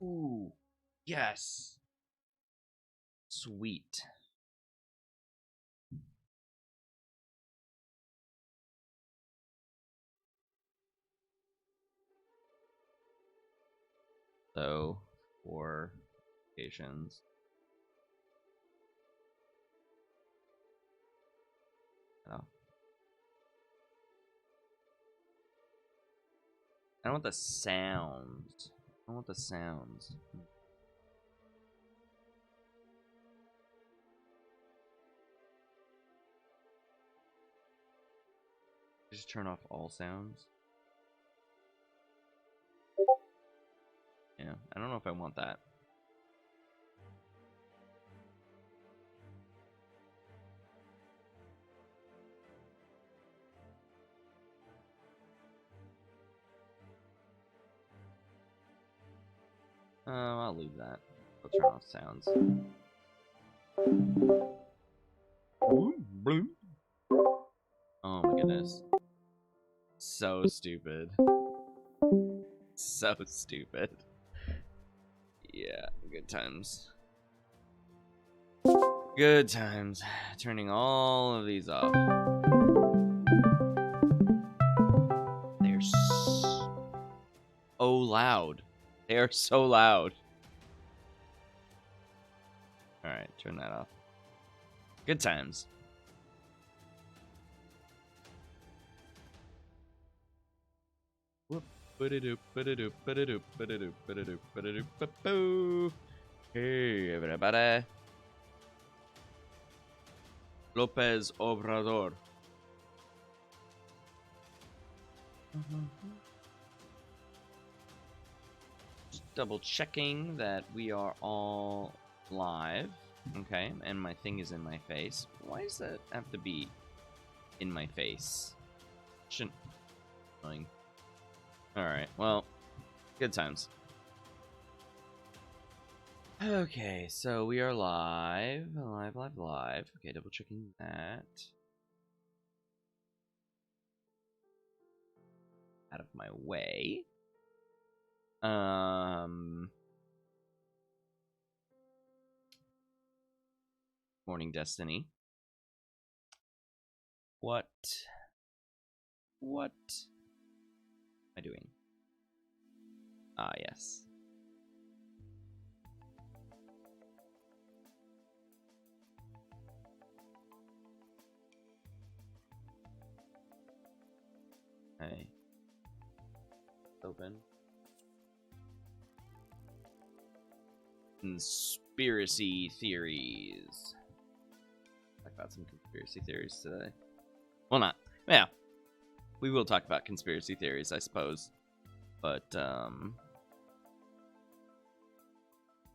Ooh. Yes. Sweet. So, 4 locations. Oh. I don't want the sounds. I want the sounds. Just turn off all sounds. Yeah, I don't know if I want that. I'll leave that. I'll turn off sounds. Oh my goodness. So stupid. So stupid. Yeah, good times. Good times. Turning all of these off. They're so loud. They are so loud. Alright, turn that off. Good times. Whoop. Hey, everybody. Lopez Obrador. Just double checking that we are all live. Okay, and my thing is in my face. Why does that have to be in my face? Shouldn't. Alright, well, good times. Okay, so we are live. Live. Okay, double checking that. Out of my way. Morning Destiny. What am I doing? Ah, yes. Hey. Open. Conspiracy theories. Talk about some conspiracy theories today. Well, not. Yeah. We will talk about conspiracy theories, I suppose. But,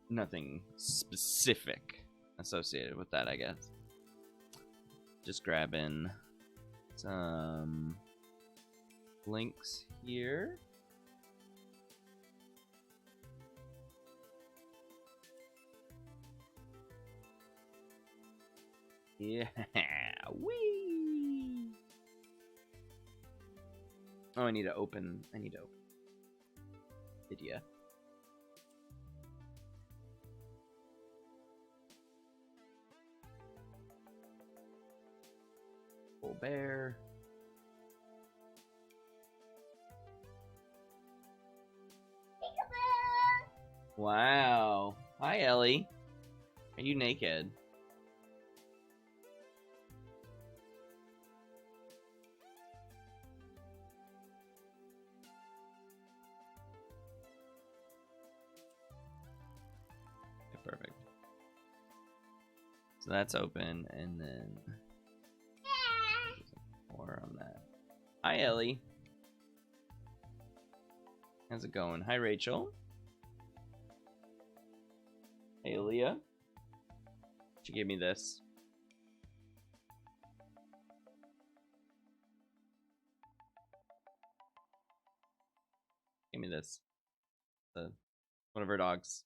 nothing specific associated with that, I guess. Just grabbing some links here. Yeah, wee. Oh, I need to open video. Full bear. Wow. Hi, Ellie. Are you naked? Okay, perfect. So that's open, and then more on that. Hi, Ellie. How's it going? Hi, Rachel. Hey, Leah. She gave me this. Give me this. One of her dogs.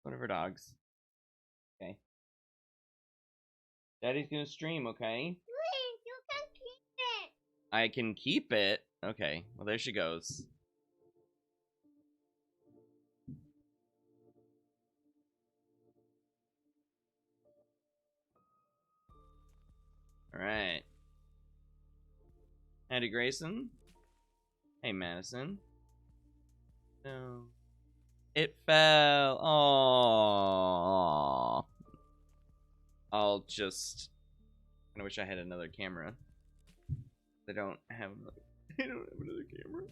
One of her dogs. Okay. Daddy's gonna stream, okay? Please, you can keep it. I can keep it? Okay. Well, there she goes. right. Andy Grayson. Hey, Madison. No. It fell. Aww. I'll just... I wish I had another camera. I don't have another... I don't have another camera.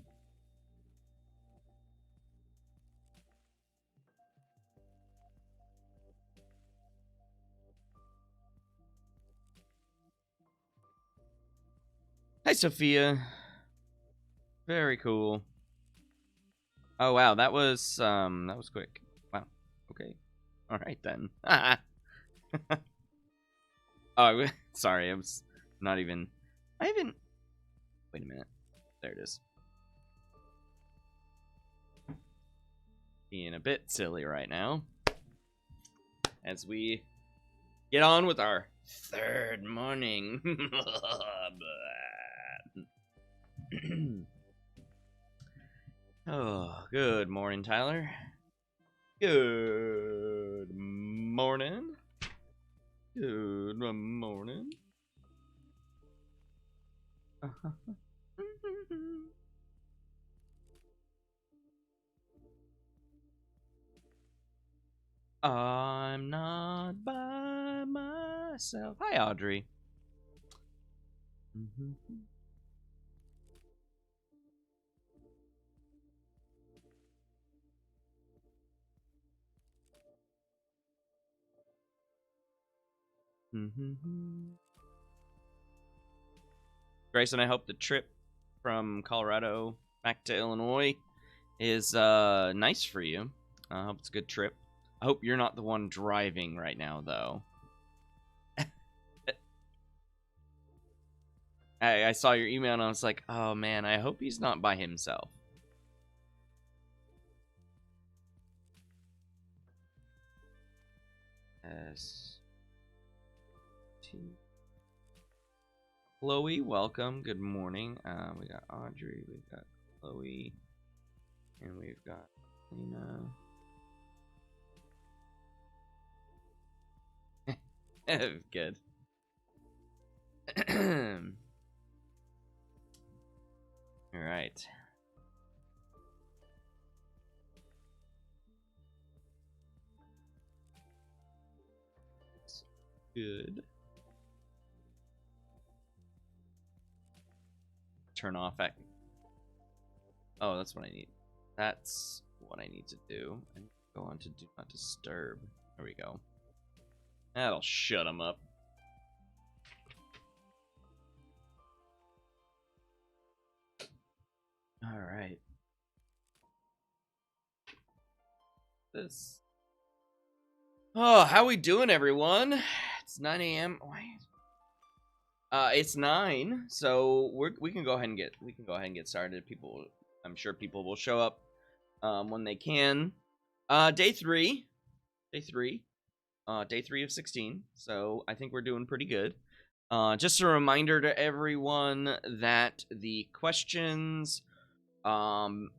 Hi, Sophia. Very cool. Oh wow, that was quick. Wow. Okay. All right then. Oh, sorry. I was not even. I haven't. Wait a minute. There it is. Being a bit silly right now, as we get on with our third morning. Oh, good morning, Tyler. Good morning. Good morning. I'm not by myself. Hi, Audrey. Grayson, I hope the trip from Colorado back to Illinois is nice for you. I hope it's a good trip. I hope you're not the one driving right now, though. I saw your email and I was like, oh man, I hope he's not by himself. Chloe, welcome. Good morning. We got Audrey, we've got Chloe, and we've got Lena. Good. All right. Good. Turn off that. Oh, that's what I need. That's what I need to do. And go on to do not disturb. There we go. That'll shut him up. All right. This. Oh, how we doing, everyone? It's 9 a.m. It's 9, so we can go ahead and get started. I'm sure people will show up when they can. Day three of 16. So I think we're doing pretty good. Just a reminder to everyone that the questions from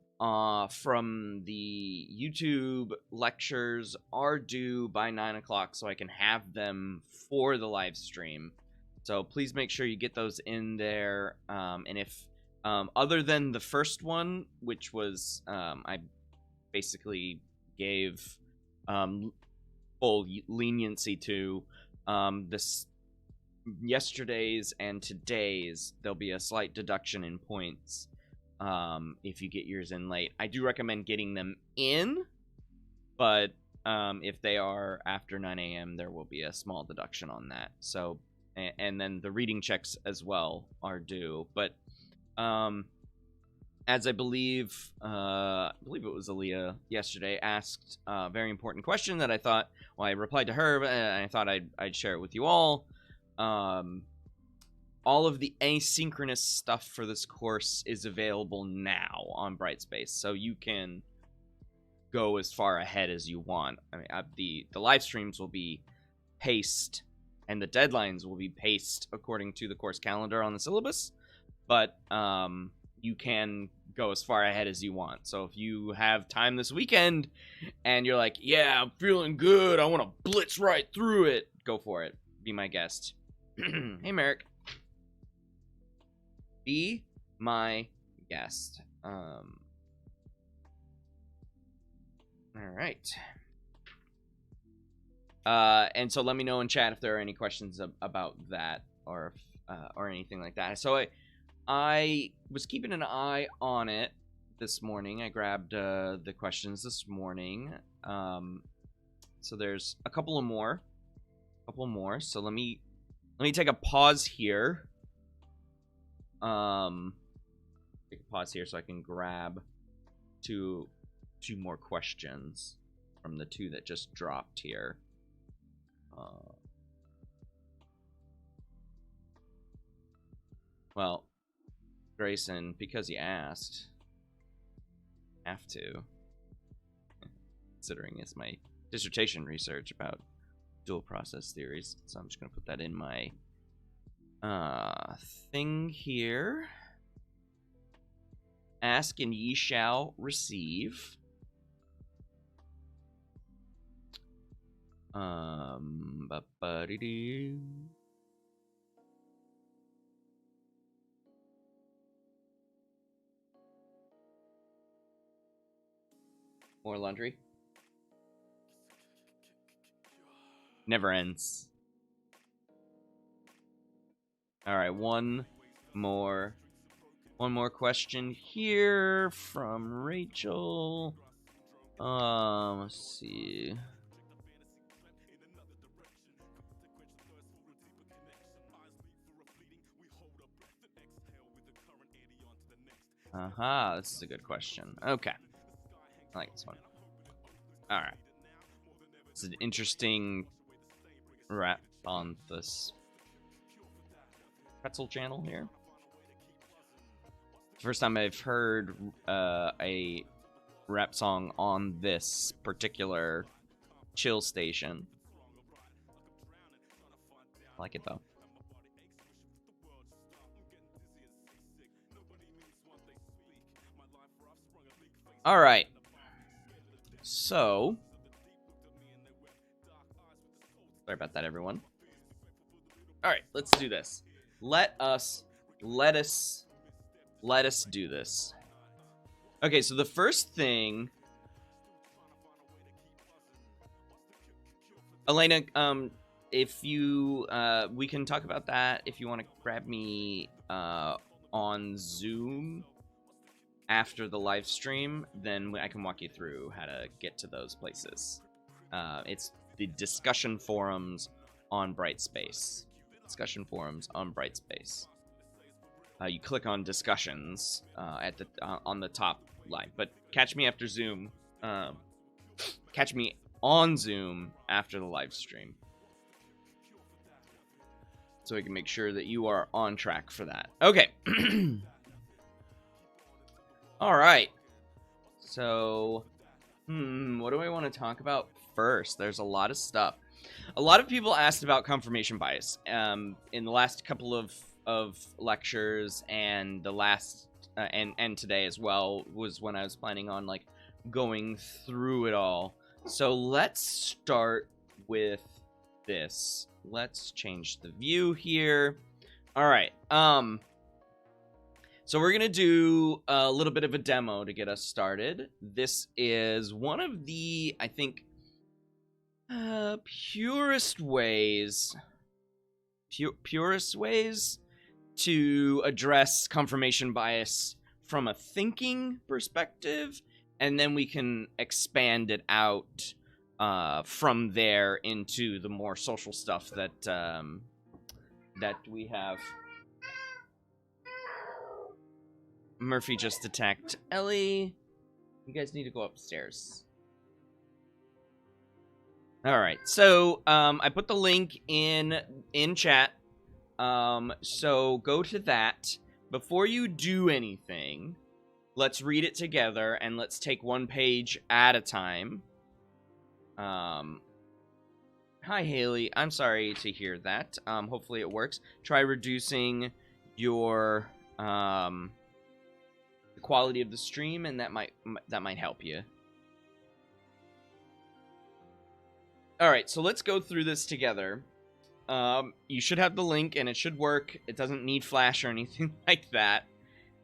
the YouTube lectures are due by 9 o'clock, so I can have them for the live stream. So please make sure you get those in there. And if other than the first one, which was I basically gave full leniency to, this yesterday's and today's, there'll be a slight deduction in points if you get yours in late. I do recommend getting them in, but if they are after 9 a.m., there will be a small deduction on that. So, and then the reading checks as well are due. But as I believe it was Aaliyah yesterday asked a very important question that I thought, well, I replied to her, and I thought I'd share it with you all. All of the asynchronous stuff for this course is available now on Brightspace, so you can go as far ahead as you want. I mean, the live streams will be paced, and the deadlines will be paced according to the course calendar on the syllabus, but you can go as far ahead as you want. So if you have time this weekend and you're like, yeah, I'm feeling good, I want to blitz right through it, go for it. Be my guest. Hey, Merrick. Be my guest. All right. And so let me know in chat if there are any questions about that or anything like that. So I was keeping an eye on it this morning. I grabbed the questions this morning. So there's a couple more. So let me take a pause here. Take a pause here so I can grab two more questions from the two that just dropped here. Well, Grayson, because you asked, have to, considering it's my dissertation research about dual process theories. So I'm just going to put that in my thing here. Ask and ye shall receive. More laundry. Never ends. All right, one more question here from Rachel. Let's see. This is a good question. Okay. I like this one. Alright. It's an interesting rap on this pretzel channel here. First time I've heard a rap song on this particular chill station. I like it though. Alright. So, sorry about that, everyone. Alright, let's do this. Let us do this. Okay, so the first thing, Elena, if you, we can talk about that if you want to grab me on Zoom after the live stream, then I can walk you through how to get to those places. It's the discussion forums on Brightspace. Discussion forums on Brightspace. You click on discussions at the on the top line, but catch me after Zoom. Catch me on Zoom after the live stream, so we can make sure that you are on track for that. Okay. All right. So, what do I want to talk about first? There's a lot of stuff. A lot of people asked about confirmation bias in the last couple of lectures, and the last and today as well was when I was planning on like going through it all. So let's start with this. Let's change the view here. All right. So we're going to do a little bit of a demo to get us started. This is one of the, I think, purest ways to address confirmation bias from a thinking perspective, and then we can expand it out from there into the more social stuff that that we have. Murphy just attacked Ellie. You guys need to go upstairs. All right, so I put the link in chat. So go to that. Before you do anything, let's read it together and let's take one page at a time. Hi Haley, I'm sorry to hear that. Hopefully it works. Try reducing your the quality of the stream, and that might help you. All right, so let's go through this together. You should have the link, and it should work. It doesn't need Flash or anything like that.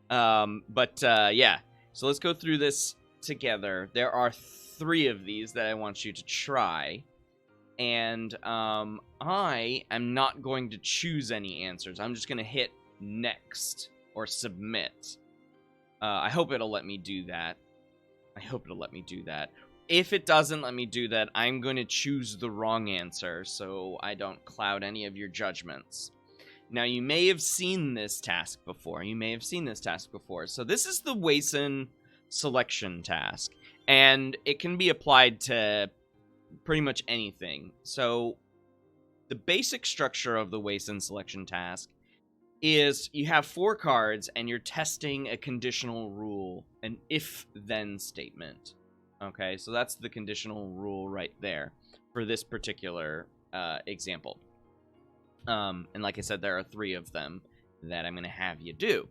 Yeah. So let's go through this together. There are 3 of these that I want you to try. And I am not going to choose any answers. I'm just going to hit next or submit. I hope it'll let me do that. If it doesn't let me do that, I'm going to choose the wrong answer so I don't cloud any of your judgments. Now, you may have seen this task before. So this is the Wason selection task. And it can be applied to pretty much anything. So the basic structure of the Wason selection task is you have 4 cards and you're testing a conditional rule, an if-then statement. Okay, so that's the conditional rule right there for this particular example. And like I said, there are 3 of them that I'm going to have you do.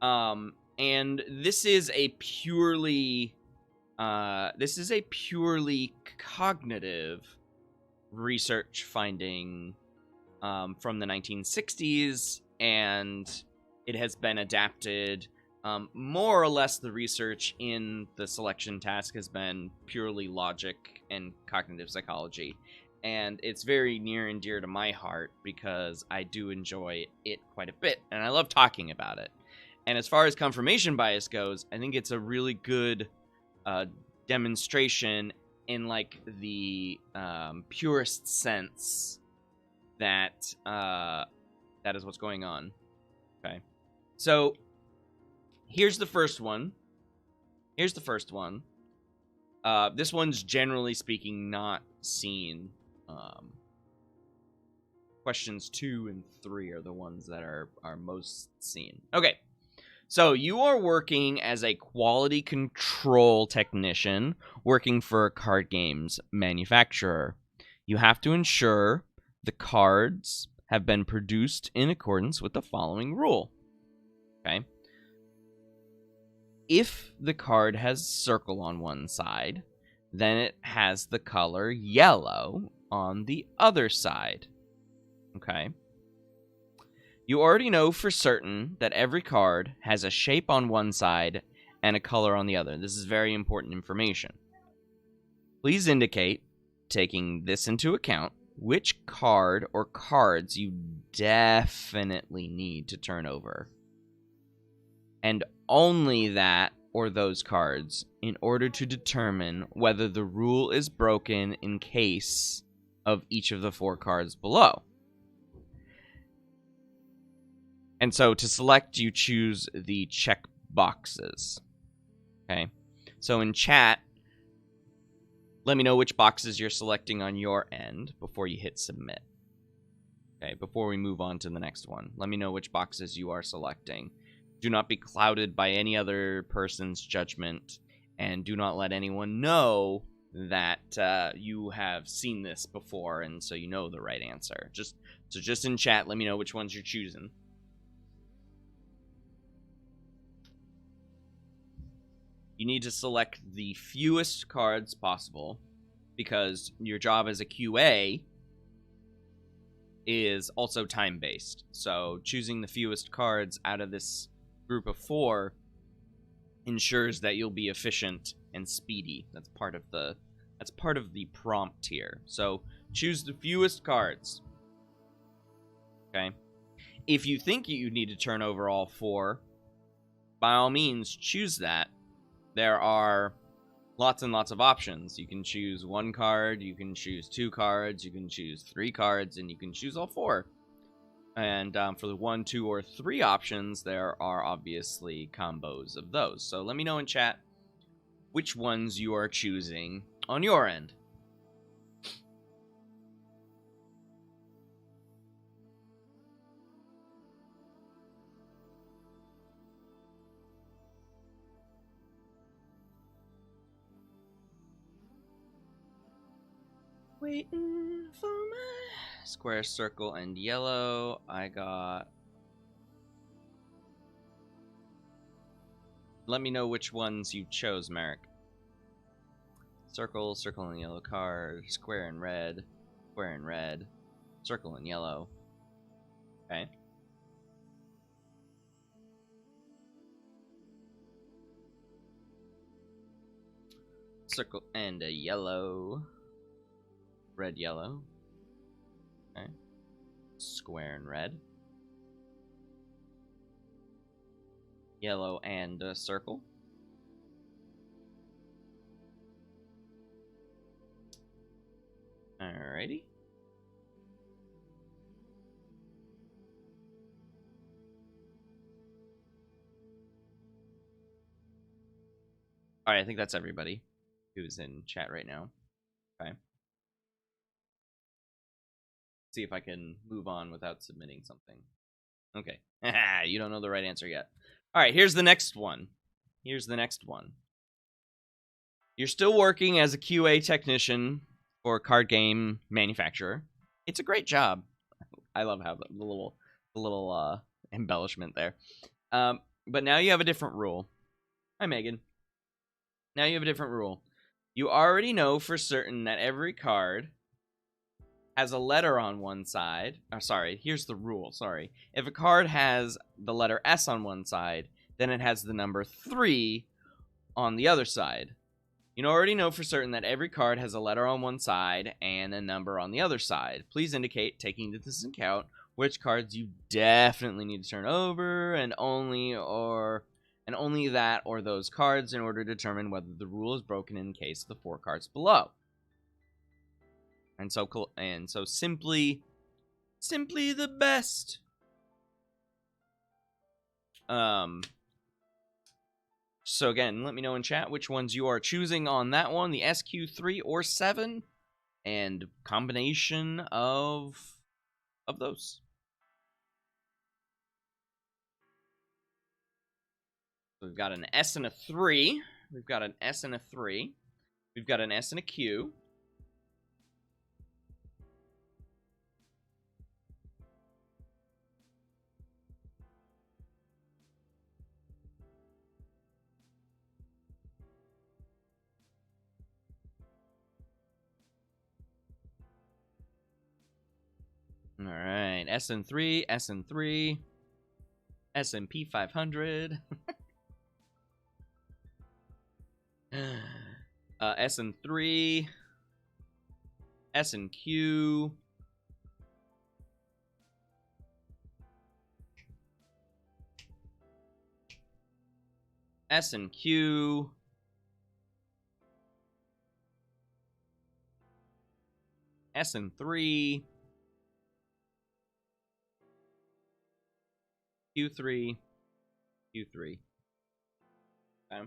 And this is a purely cognitive research finding from the 1960s, and it has been adapted. More or less, the research in the selection task has been purely logic and cognitive psychology. And it's very near and dear to my heart because I do enjoy it quite a bit, and I love talking about it. And as far as confirmation bias goes, I think it's a really good demonstration in, like, the purest sense that that is what's going on. Okay, so here's the first one. This one's generally speaking not seen. Questions 2 and 3 are the ones that are most seen. Okay, so you are working as a quality control technician working for a card games manufacturer. You have to ensure the cards have been produced in accordance with the following rule. Okay. If the card has a circle on one side, then it has the color yellow on the other side. Okay. You already know for certain that every card has a shape on one side and a color on the other. This is very important information. Please indicate, taking this into account, which card or cards you definitely need to turn over. And only that or those cards in order to determine whether the rule is broken in case of each of the 4 cards below. And so to select, you choose the check boxes. Okay. So in chat, let me know which boxes you're selecting on your end before you hit submit. Okay, before we move on to the next one, let me know which boxes you are selecting. Do not be clouded by any other person's judgment, and do not let anyone know that you have seen this before and so you know the right answer. Just in chat, let me know which ones you're choosing. You need to select the fewest cards possible because your job as a QA is also time-based. So choosing the fewest cards out of this group of 4 ensures that you'll be efficient and speedy. That's part of the prompt here. So choose the fewest cards. Okay? If you think you need to turn over all 4, by all means choose that. There are lots and lots of options. You can choose 1 card, you can choose 2 cards, you can choose 3 cards, and you can choose all 4. And for the 1, 2, or 3 options, there are obviously combos of those. So let me know in chat which ones you are choosing on your end. Waiting for my square, circle, and yellow. I got... Let me know which ones you chose, Merrick. Circle, circle, and yellow card. Square and red. Square and red. Circle in yellow. Okay. Circle and a yellow. Red, yellow. Okay. Square and red. Yellow and a circle. Alrighty. Alright, I think that's everybody who's in chat right now. Okay. See if I can move on without submitting something. Okay. You don't know the right answer yet. Alright, here's the next one. Here's the next one. You're still working as a QA technician for a card game manufacturer. It's a great job. I love how the little embellishment there. But now you have a different rule. Hi, Megan. Now you have a different rule. You already know for certain that every card has a letter on one side. Oh, sorry, here's the rule. Sorry. If a card has the letter S on one side, then it has the number 3 on the other side. You already know for certain that every card has a letter on one side and a number on the other side. Please indicate, taking this into account, which cards you definitely need to turn over, and only that or those cards in order to determine whether the rule is broken in case of the 4 cards below. And so simply the best. So again, let me know in chat which ones you are choosing on that one, the SQ3 or 7, and combination of those. So we've got an S and a 3. We've got an S and a 3. We've got an S and a Q. All right, S and 3, S and 3, S&P 500, S and 3, S and Q, S and Q, S and 3, Q3, Q3. Okay.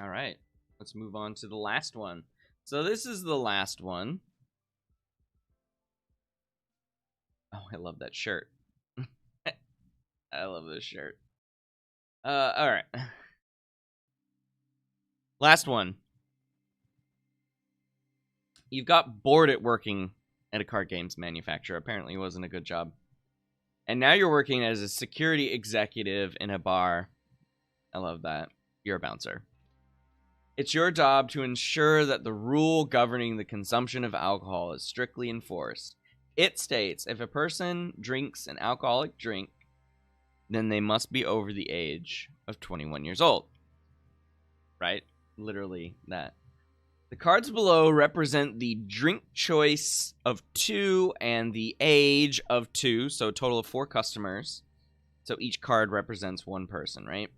All right, let's move on to the last one. So this is the last one. Oh, I love that shirt. I love this shirt. All right. Last one. You've got bored at working at a card games manufacturer. Apparently it wasn't a good job. And now you're working as a security executive in a bar. I love that. You're a bouncer. It's your job to ensure that the rule governing the consumption of alcohol is strictly enforced. It states, if a person drinks an alcoholic drink, then they must be over the age of 21 years old. Right? Literally that. The cards below represent the drink choice of 2 and the age of 2, so a total of 4 customers. So each card represents 1 person, right?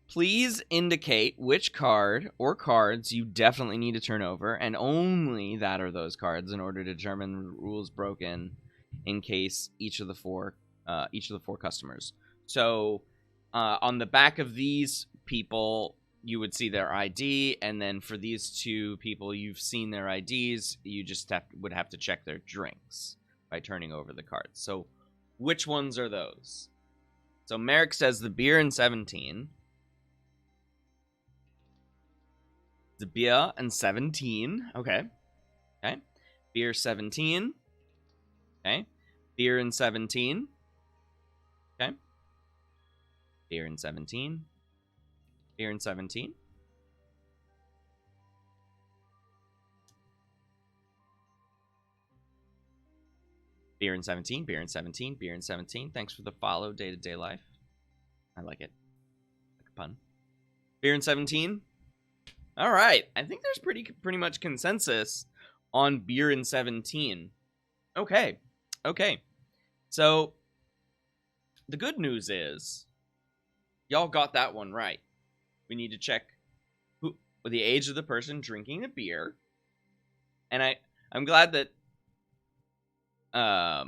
Please indicate which card or cards you definitely need to turn over, and only that or those cards in order to determine the rules broken in case each of the 4 customers. So on the back of these people, you would see their ID, and then for these 2 people, you've seen their IDs. You just would have to check their drinks by turning over the cards. So which ones are those? So Merrick says the beer and 17. The beer and 17. Okay. Okay. Beer 17. Okay. Beer and 17. Okay. Beer and 17. Beer and 17. Beer and 17. Beer and 17. Beer and 17. Thanks for the follow, day-to-day life. I like it. Like a pun. Beer and 17. All right. I think there's pretty much consensus on beer and 17. Okay. So the good news is y'all got that one right. We need to check the age of the person drinking the beer. And I'm glad that I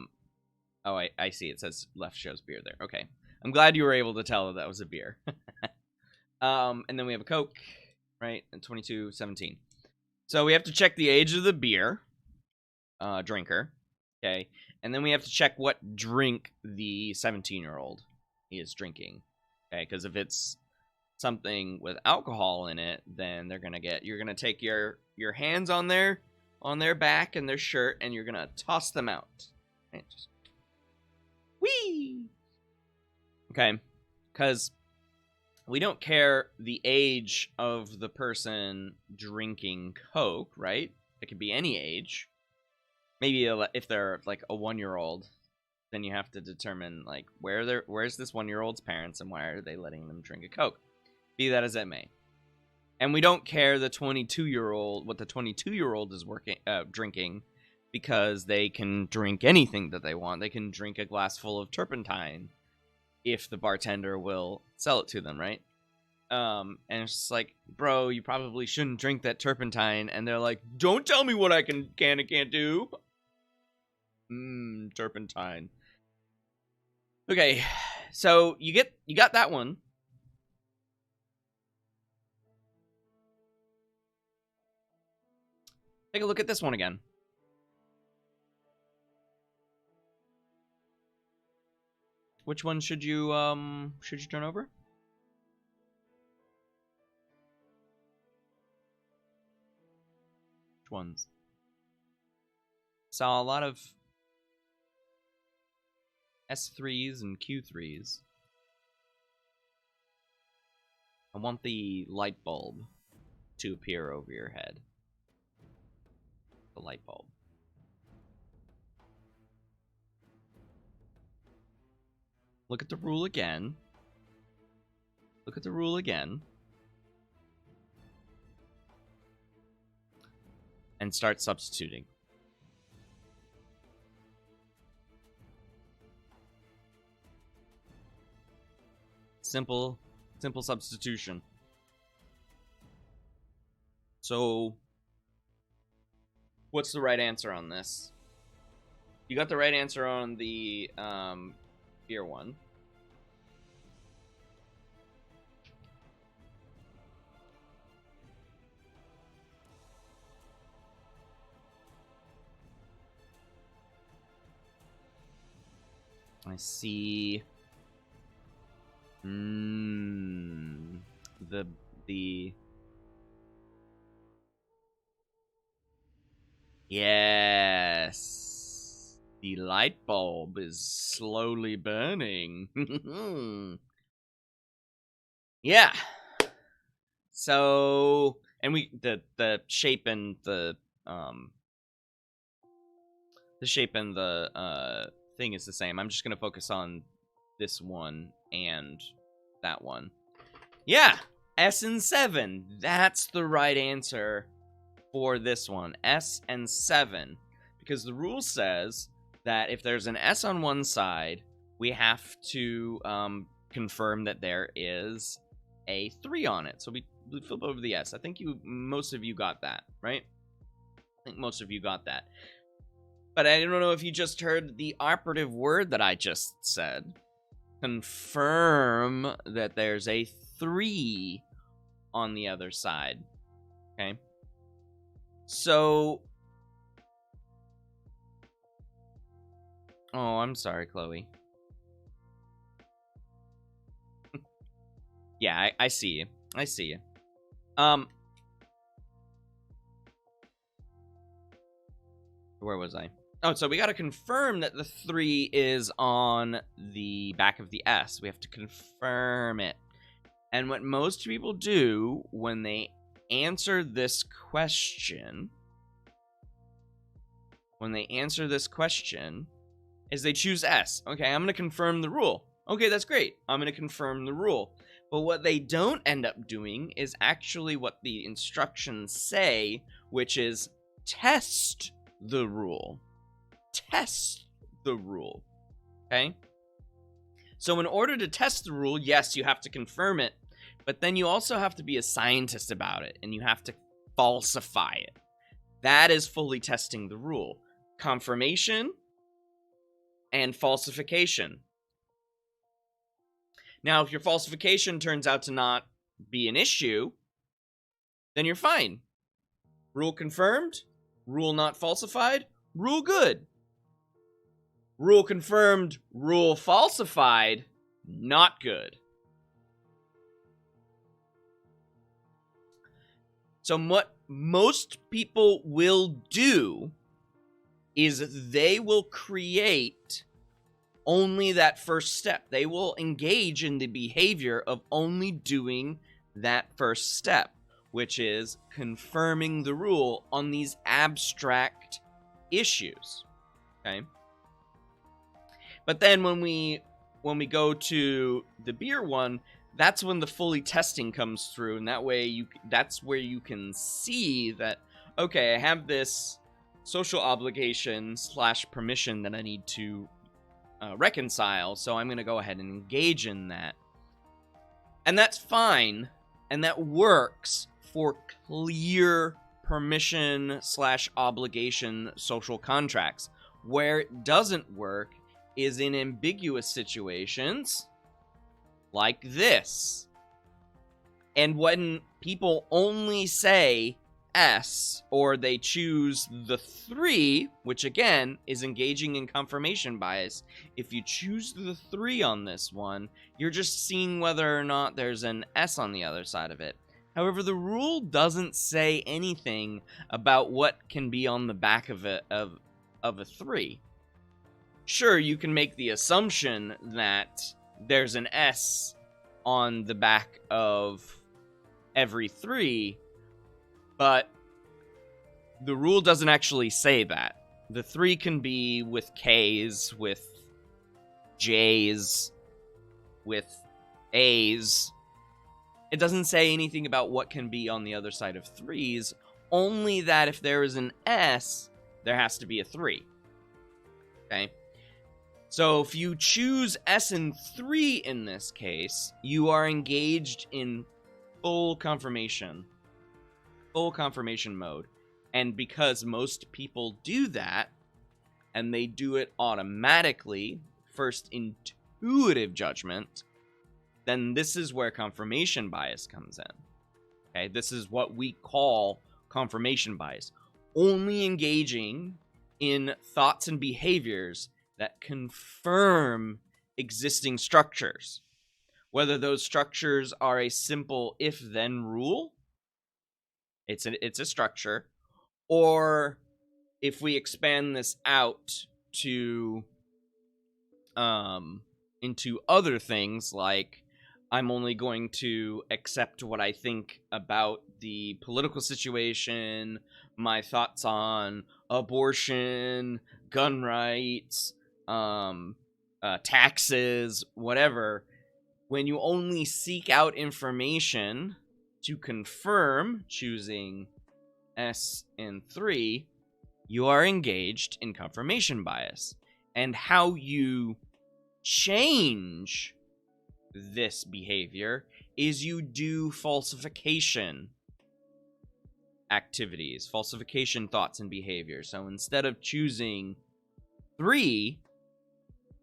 see it says left shows beer there. Okay. I'm glad you were able to tell that was a beer. And then we have a Coke, right? And 22-17. So we have to check the age of the beer drinker. Okay. And then we have to check what drink the 17-year-old is drinking. Okay, because if it's something with alcohol in it, then you're gonna take your hands on their back and their shirt, and you're gonna toss them out. Okay, just whee. Okay, because we don't care the age of the person drinking Coke, right? It could be any age. Maybe if they're like a 1-year-old, then you have to determine like where's this 1-year-old's parents and why are they letting them drink a Coke? Be that as it may. And we don't care what the 22-year-old is drinking, because they can drink anything that they want. They can drink a glass full of turpentine if the bartender will sell it to them, right? And it's just like, bro, you probably shouldn't drink that turpentine. And they're like, don't tell me what I can and can't do. Turpentine. Okay, so you got that one. Take a look at this one again. Which one should you turn over? Which ones? Saw a lot of S3s and Q3s. I want the light bulb to appear over your head. The light bulb. Look at the rule again. Look at the rule again. And start substituting. Simple substitution. So, what's the right answer on this? You got the right answer on the beer one. I see. Yes. The light bulb is slowly burning. Yeah. So, and the shape and the thing is the same. I'm just going to focus on this one and that one. Yeah, S and 7. That's the right answer for this one. S and 7. Because the rule says that if there's an S on one side, we have to confirm that there is a 3 on it. So we flip over the S. I think most of you got that, right? I think most of you got that. But I don't know if you just heard the operative word that I just said. Confirm that there's a 3 on the other side. Okay? So... Oh, I'm sorry, Chloe. Yeah, I see you. I see you. Where was I? Oh, so we got to confirm that the 3 is on the back of the S. We have to confirm it. And what most people do when they answer this question, is they choose S. Okay, I'm going to confirm the rule. Okay, that's great. I'm going to confirm the rule. But what they don't end up doing is actually what the instructions say, which is test the rule. Test the rule. Okay? So in order to test the rule, yes, you have to confirm it, but then you also have to be a scientist about it, and you have to falsify it. That is fully testing the rule. Confirmation and falsification. Now, if your falsification turns out to not be an issue, then you're fine. Rule confirmed, rule not falsified, rule good. Rule confirmed, rule falsified, not good. So what most people will do is they will create only that first step. They will engage in the behavior of only doing that first step, which is confirming the rule on these abstract issues. Okay? But then when we go to the beer one, that's when the fully testing comes through, and that's where you can see that, okay, I have this social obligation / permission that I need to reconcile, so I'm going to go ahead and engage in that. And that's fine, and that works for clear permission / obligation social contracts. Where it doesn't work is in ambiguous situations like this. And when people only say S, or they choose the 3, which again is engaging in confirmation bias, if you choose the 3 on this one, you're just seeing whether or not there's an S on the other side of it. However, the rule doesn't say anything about what can be on the back of a 3. Sure, you can make the assumption that there's an S on the back of every 3, but the rule doesn't actually say that. The 3 can be with Ks, with Js, with As. It doesn't say anything about what can be on the other side of 3s, only that if there is an S, there has to be a 3. Okay? So if you choose S and 3 in this case, you are engaged in full confirmation mode. And because most people do that, and they do it automatically, first intuitive judgment, then this is where confirmation bias comes in. Okay, this is what we call confirmation bias. Only engaging in thoughts and behaviors that confirm existing structures. Whether those structures are a simple if-then rule, it's a structure, or if we expand this out to into other things, like I'm only going to accept what I think about the political situation, my thoughts on abortion, gun rights, taxes, whatever. When you only seek out information to confirm, choosing S and 3, you are engaged in confirmation bias. And how you change this behavior is you do falsification activities, falsification thoughts and behavior. So instead of choosing 3,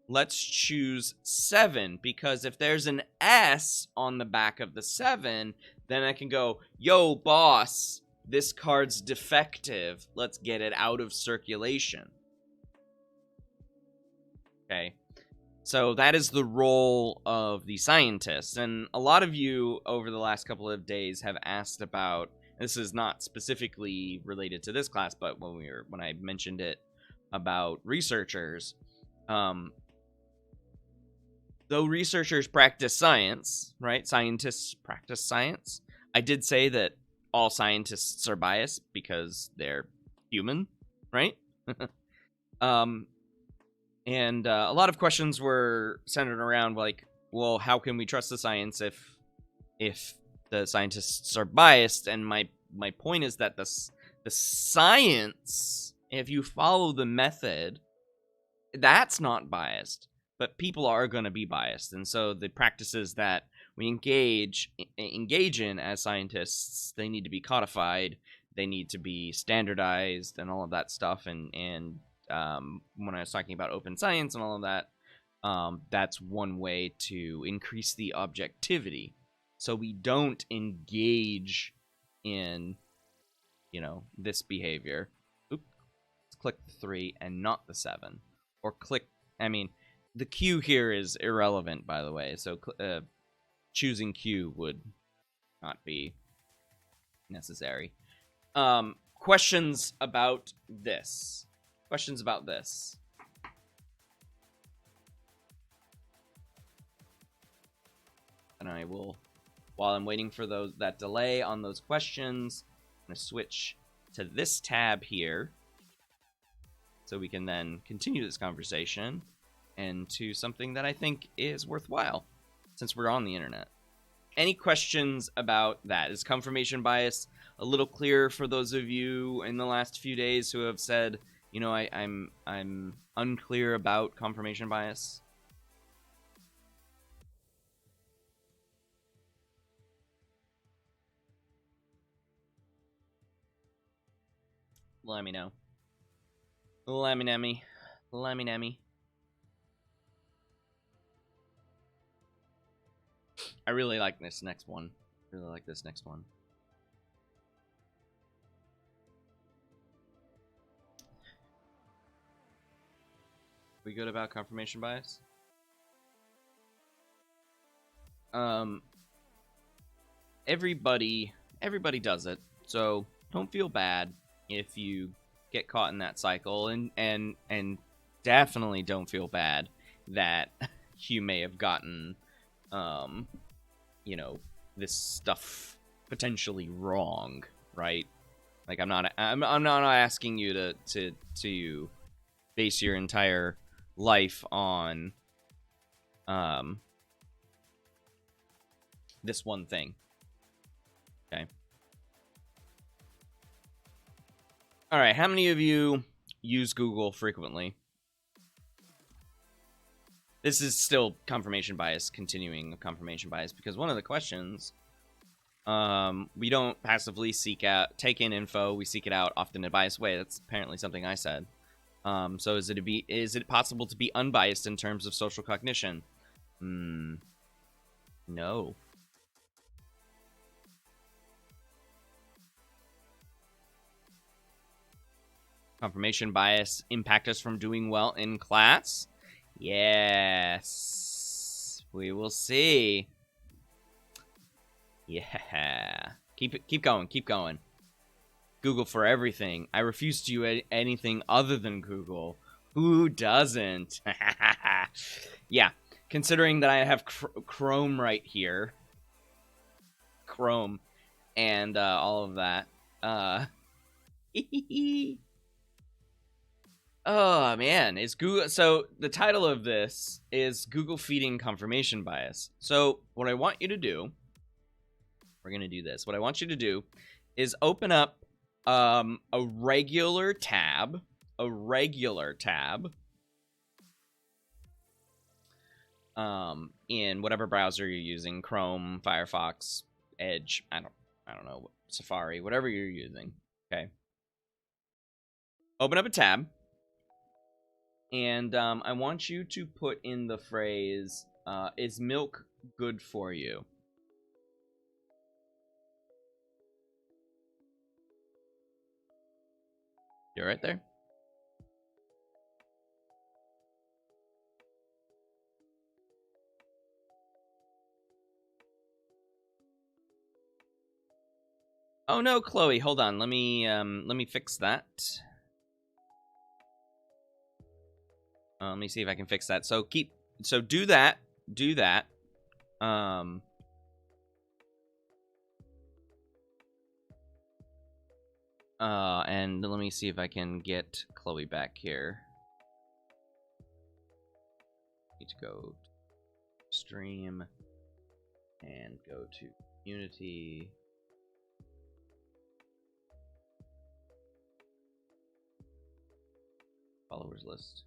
let's choose 7, because if there's an S on the back of the 7, then I can go, yo, boss, this card's defective. Let's get it out of circulation. Okay. So that is the role of the scientists. And a lot of you over the last couple of days have asked about, this is not specifically related to this class, but when I mentioned it about researchers. Though researchers practice science, right? Scientists practice science. I did say that all scientists are biased because they're human, right? And a lot of questions were centered around like, well, how can we trust the science if the scientists are biased? And my point is that the science, if you follow the method, that's not biased, but people are going to be biased, and so the practices that we engage in as scientists, they need to be codified, they need to be standardized, and all of that stuff. And when I was talking about open science and all of that, that's one way to increase the objectivity, so we don't engage in, this behavior. Oops, let's click the 3 and not the 7. Or click, the Q here is irrelevant, by the way, so choosing Q would not be necessary. Questions about this? Questions about this? And I will, while I'm waiting for that delay on those questions, I'm going to switch to this tab here, so we can then continue this conversation and to something that I think is worthwhile, since we're on the internet. Any questions about that? Is confirmation bias a little clearer for those of you in the last few days who have said, I'm unclear about confirmation bias? Let me know. Let me know. I really like this next one. We good about confirmation bias? Everybody does it, so don't feel bad if you get caught in that cycle, and definitely don't feel bad that you may have gotten this stuff potentially wrong, right? Like, I'm not asking you to base your entire life on this one thing. Okay. All right, how many of you use Google frequently? This is still confirmation bias, continuing confirmation bias, because one of the questions, we don't passively take in info, we seek it out often in a biased way. That's apparently something I said. So is it possible to be unbiased in terms of social cognition? No. Confirmation bias impact us from doing well in class? Yes. We will see. Yeah. Keep going. Google for everything. I refuse to use anything other than Google. Who doesn't? Yeah. Considering that I have Chrome right here. Chrome. And all of that. Oh, man. Is Google... So, the title of this is Google Feeding Confirmation Bias. So, what I want you to do... We're going to do this. What I want you to do is open up a regular tab. In whatever browser you're using. Chrome, Firefox, Edge. I don't know. Safari. Whatever you're using. Okay. Open up a tab. And I want you to put in the phrase, is milk good for you? You're right there. Oh no, Chloe, hold on. Let me fix that. Let me see if I can fix that. So do that. Do that. And let me see if I can get Chloe back here. Need to go to stream and go to community. Followers list.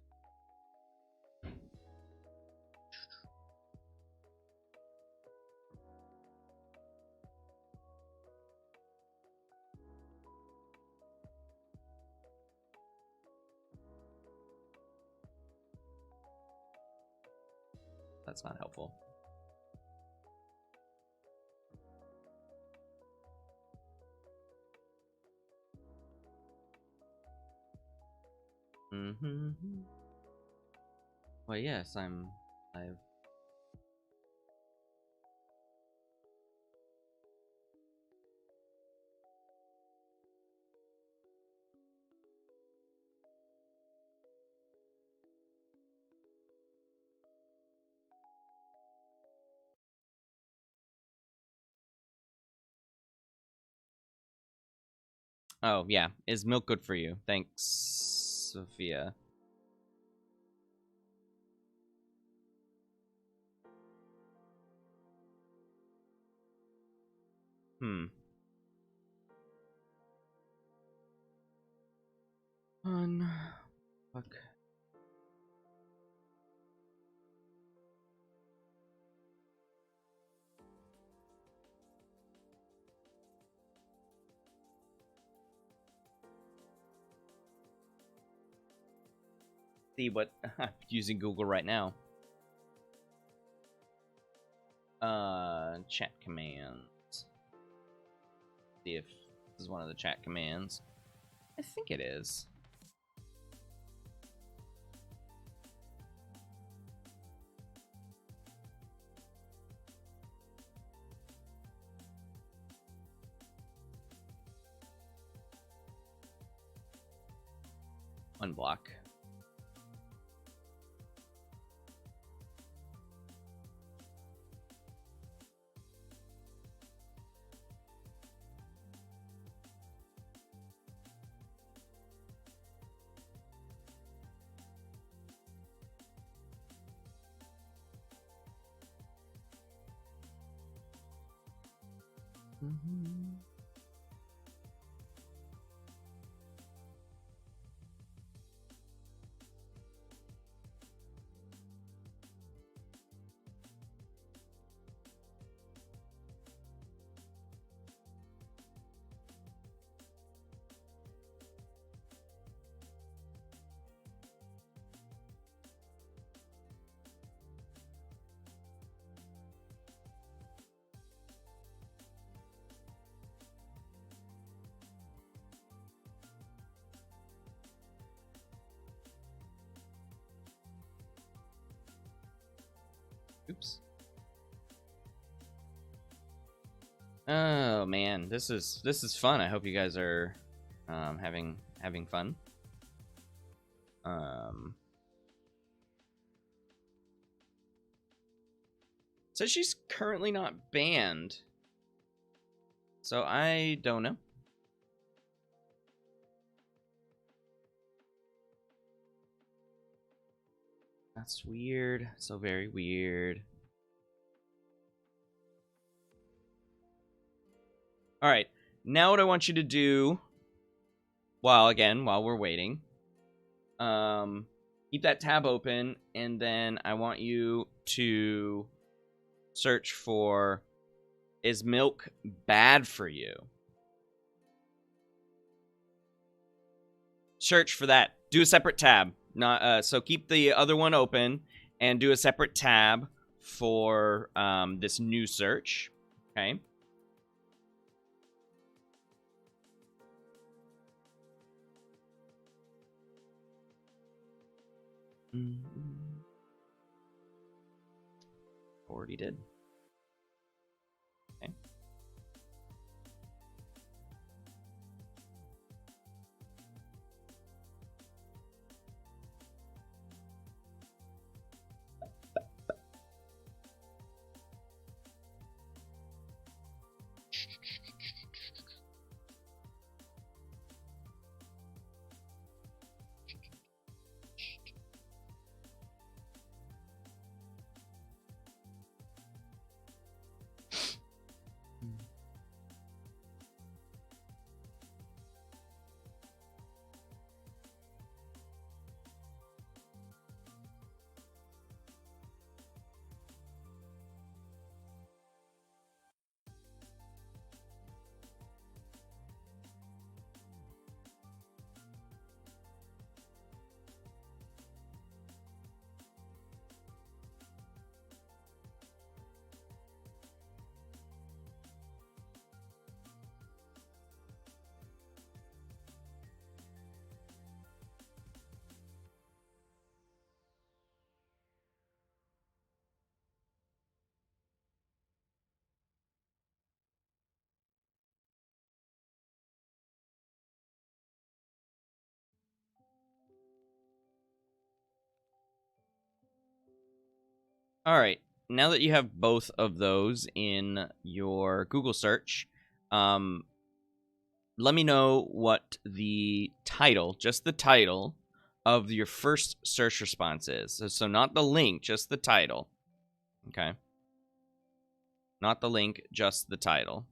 That's not helpful. Well, yes, I've. Oh, yeah. Is milk good for you? Thanks, Sophia. Fuck. See what I'm using Google right now. Chat commands. See if this is one of the chat commands. I think it is. Unblock. Oops. Oh man, this is fun. I hope you guys are having fun. So she's currently not banned. So I don't know. That's weird. So very weird. All right. Now what I want you to do, while we're waiting, keep that tab open, and then I want you to search for, is milk bad for you? Search for that. Do a separate tab. Not so keep the other one open and do a separate tab for this new search. Okay. Already did. Okay. All right. Now that you have both of those in your Google search, let me know what the title, just the title, of your first search response is. So not the link, just the title. Okay. Not the link, just the title.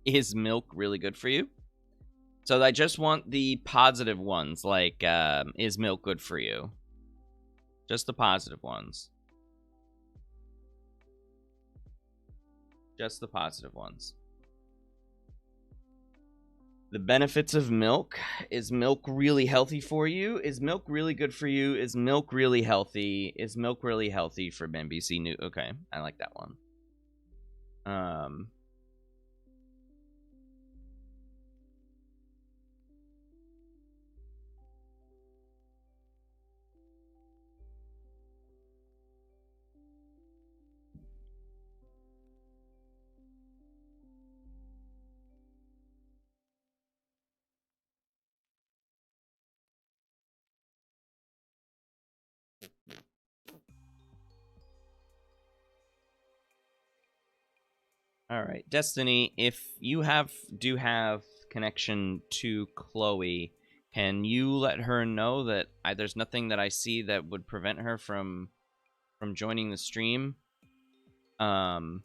Is milk really good for you? So I just want the positive ones, like, is milk good for you? Just the positive ones. Just the positive ones. The benefits of milk. Is milk really healthy for you? Is milk really good for you? Is milk really healthy? Is milk really healthy from NBC News? Okay, I like that one. All right, Destiny, if you do have connection to Chloe, can you let her know that there's nothing that I see that would prevent her from joining the stream, or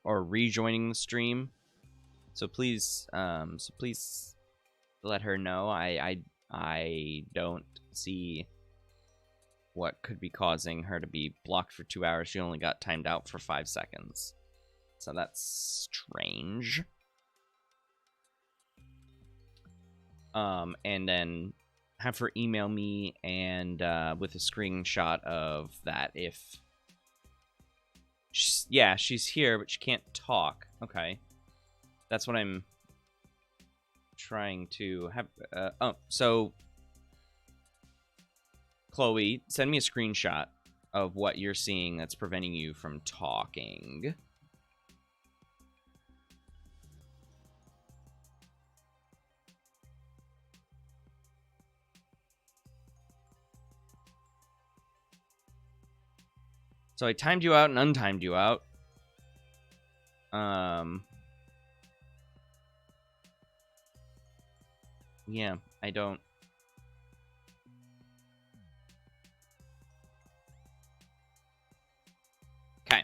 rejoining the stream? So please let her know. I don't see what could be causing her to be blocked for 2 hours. She only got timed out for 5 seconds. So that's strange. And then have her email me and with a screenshot of that if... she's here, but she can't talk. Okay. That's what I'm trying to have... so... Chloe, send me a screenshot of what you're seeing that's preventing you from talking. So I timed you out and untimed you out. Yeah, I don't... Okay.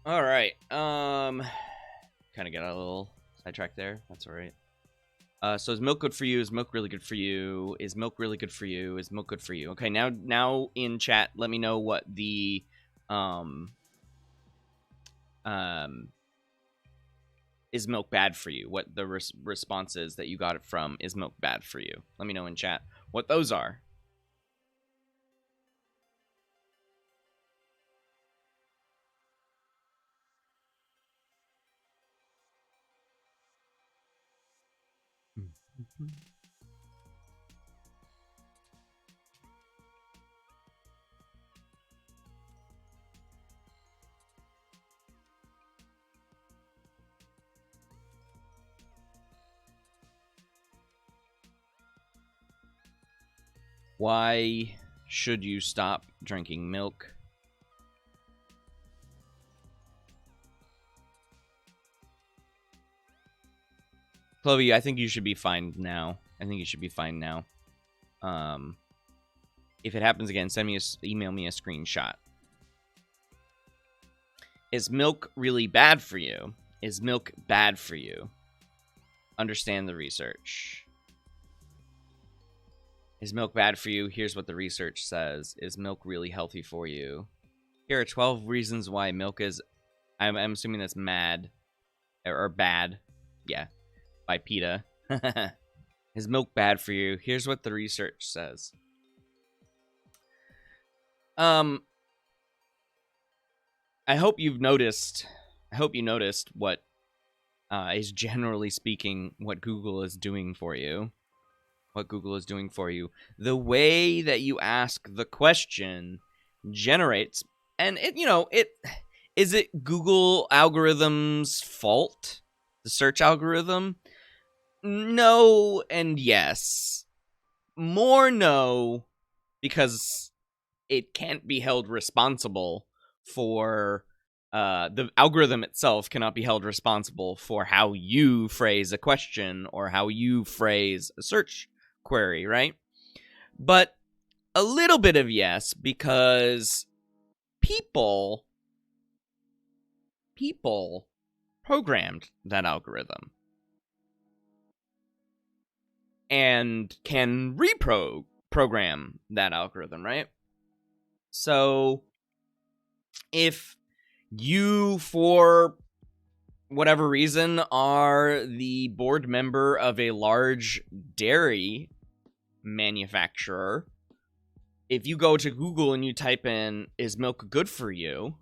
All right. Kind of got a little sidetracked there. That's all right. So is milk good for you? Is milk really good for you? Is milk really good for you? Is milk good for you? Okay, now in chat, let me know what the is milk bad for you? What the response is that you got it from is milk bad for you? Let me know in chat what those are. Why should you stop drinking milk? Chloe, I think you should be fine now. I think you should be fine now. If it happens again, email me a screenshot. Is milk really bad for you? Is milk bad for you? Understand the research. Is milk bad for you? Here's what the research says. Is milk really healthy for you? Here are 12 reasons why milk is I'm assuming that's mad or bad. Yeah, by PETA. Is milk bad for you? Here's what the research says. I hope you noticed what is generally speaking what Google is doing for you. What Google is doing for you. The way that you ask the question generates, and is it Google algorithm's fault? The search algorithm? No and yes. More no, because it can't be held responsible for the algorithm itself cannot be held responsible for how you phrase a question or how you phrase a search query, right? But a little bit of yes, because people programmed that algorithm and can reprogram that algorithm, right? So if you, for whatever reason, are the board member of a large dairy manufacturer, if you go to Google and you type in, is milk good for you?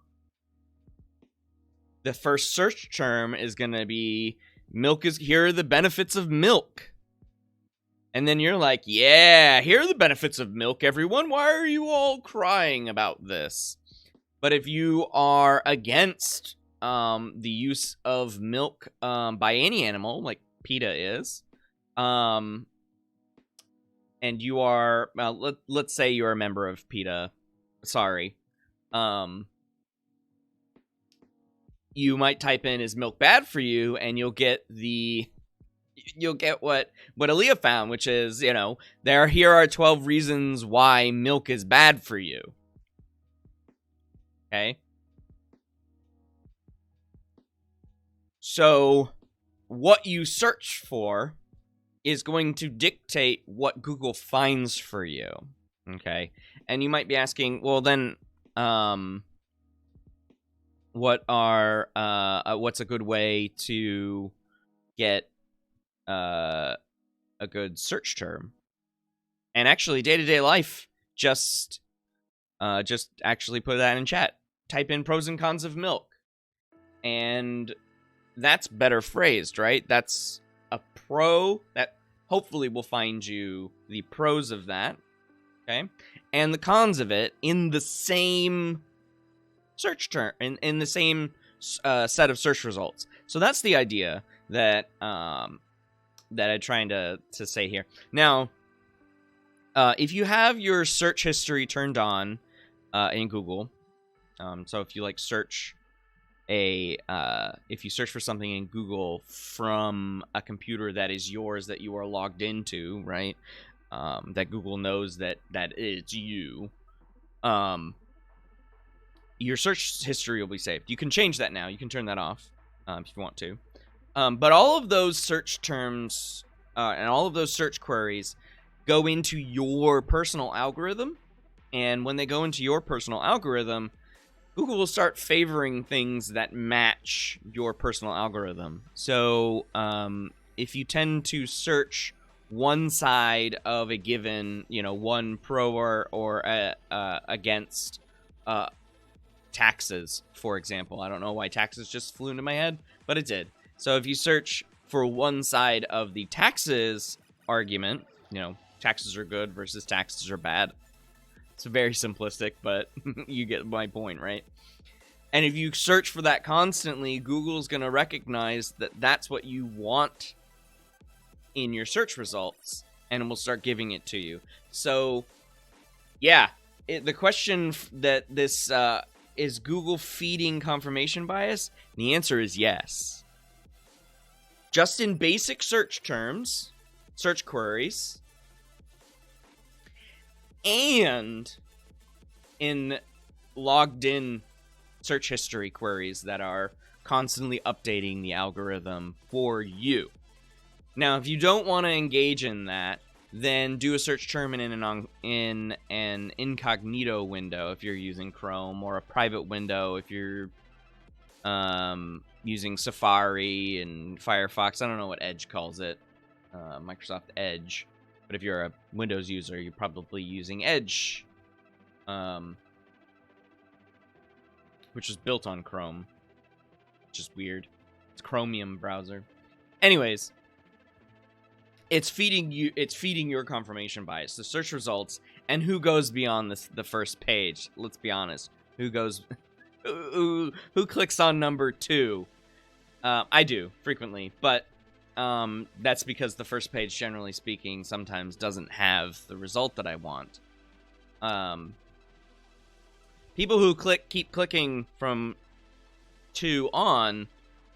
The first search term is going to be, here are the benefits of milk. And then you're like, yeah, here are the benefits of milk, everyone. Why are you all crying about this? But if you are against the use of milk by any animal, like PETA is, and you are, let's say you're a member of PETA, sorry, you might type in, is milk bad for you? And you'll get what Aaliyah found, which is, here are 12 reasons why milk is bad for you. Okay? So, what you search for is going to dictate what Google finds for you. Okay? And you might be asking, well then, what's a good way to get a good search term? And actually, day-to-day life, just actually put that in chat. Type in pros and cons of milk. And that's better phrased, right? That's a pro that hopefully will find you the pros of that, okay? And the cons of it in the same search term, in the same set of search results. So that's the idea that I'm trying to say here. Now, if you have your search history turned on in Google, so if you search if you search for something in Google from a computer that is yours, that you are logged into, right? That Google knows that it's you. Your search history will be saved. You can change that now. You can turn that off if you want to. But all of those search terms and all of those search queries go into your personal algorithm. And when they go into your personal algorithm, Google will start favoring things that match your personal algorithm. So if you tend to search one side of a given, one pro or against taxes, for example. I don't know why taxes just flew into my head, but it did. So if you search for one side of the taxes argument, taxes are good versus taxes are bad. It's very simplistic, but you get my point, right? And if you search for that constantly, Google's going to recognize that that's what you want in your search results, and will start giving it to you. So, yeah, the question that this is Google feeding confirmation bias? The answer is yes. Just in basic search terms, search queries, and in logged in search history queries that are constantly updating the algorithm for you. Now, if you don't want to engage in that, then do a search term in an incognito window if you're using Chrome, or a private window if you're using Safari and Firefox. I don't know what Edge calls it, Microsoft Edge. But if you're a Windows user, you're probably using Edge, which is built on Chrome, which is weird. It's Chromium browser. Anyways, it's feeding your confirmation bias, the search results, and who goes beyond the first page. Let's be honest. Who clicks on number 2? I do frequently, but that's because the first page, generally speaking, sometimes doesn't have the result that I want. People who keep clicking from 2 on,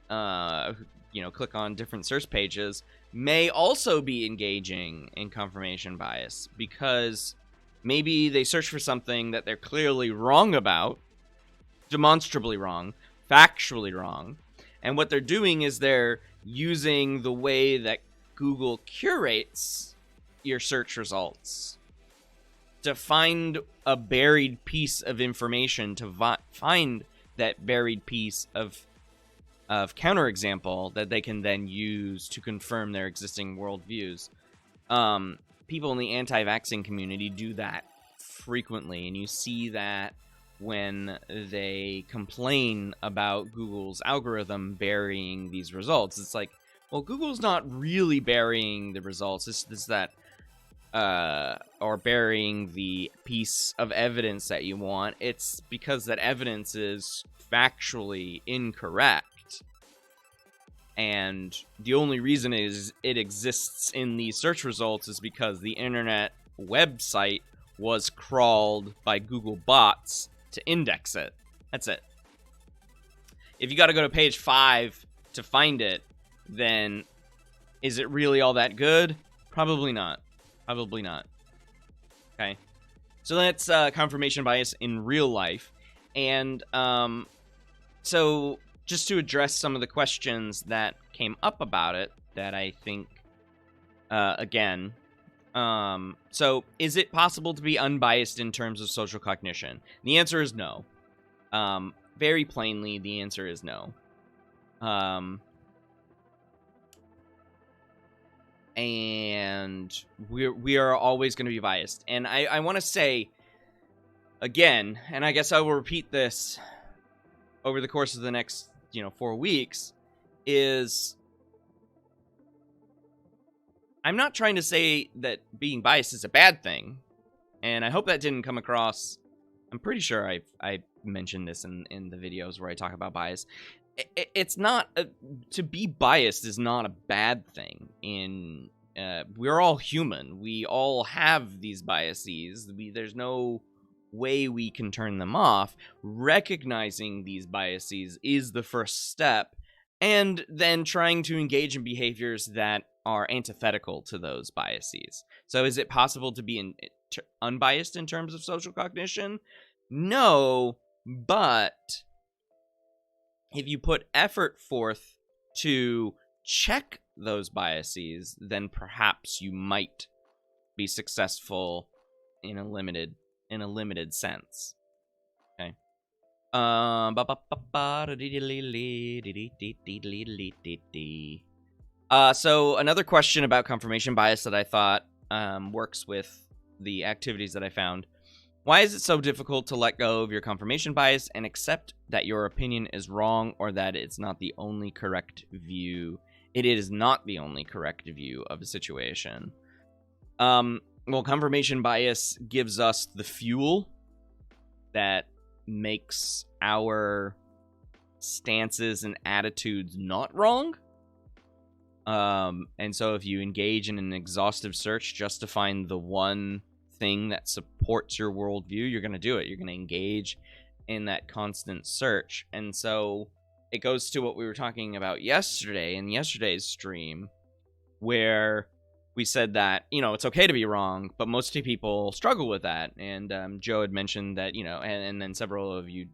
click on different search pages, may also be engaging in confirmation bias, because maybe they search for something that they're clearly wrong about, demonstrably wrong, factually wrong, and what they're doing is they're using the way that Google curates your search results to find a buried piece of information, to find that buried piece of counterexample that they can then use to confirm their existing worldviews. People in the anti-vaxxing community do that frequently, and you see that when they complain about Google's algorithm burying these results. It's like, well, Google's not really burying the results. It's that, or burying the piece of evidence that you want. It's because that evidence is factually incorrect. And the only reason it exists in these search results is because the internet website was crawled by Google bots to index it. That's it. If you got to go to page 5 to find it, then is it really all that good? Probably not. Probably not. Okay. So that's confirmation bias in real life. And so just to address some of the questions that came up about it that I think, again, so is it possible to be unbiased in terms of social cognition? The answer is no. Very plainly, the answer is no. And we are always going to be biased. And I want to say, again, and I guess I will repeat this over the course of the next, 4 weeks, is I'm not trying to say that being biased is a bad thing, and I hope that didn't come across. I'm pretty sure I mentioned this in the videos where I talk about bias. It's not to be biased is not a bad thing. We're all human. We all have these biases. There's no way we can turn them off. Recognizing these biases is the first step, and then trying to engage in behaviors that are antithetical to those biases. So is it possible to be unbiased in terms of social cognition? No, but if you put effort forth to check those biases, then perhaps you might be successful in a limited sense. Okay. So another question about confirmation bias that I thought works with the activities that I found. Why is it so difficult to let go of your confirmation bias and accept that your opinion is wrong, or that it's not the only correct view? It is not the only correct view of a situation. Well, confirmation bias gives us the fuel that makes our stances and attitudes not wrong. And so if you engage in an exhaustive search just to find the one thing that supports your worldview, you're going to do it. You're going to engage in that constant search. And so it goes to what we were talking about yesterday in yesterday's stream, where we said that, it's okay to be wrong, but most people struggle with that. And Joe had mentioned that, and then several of you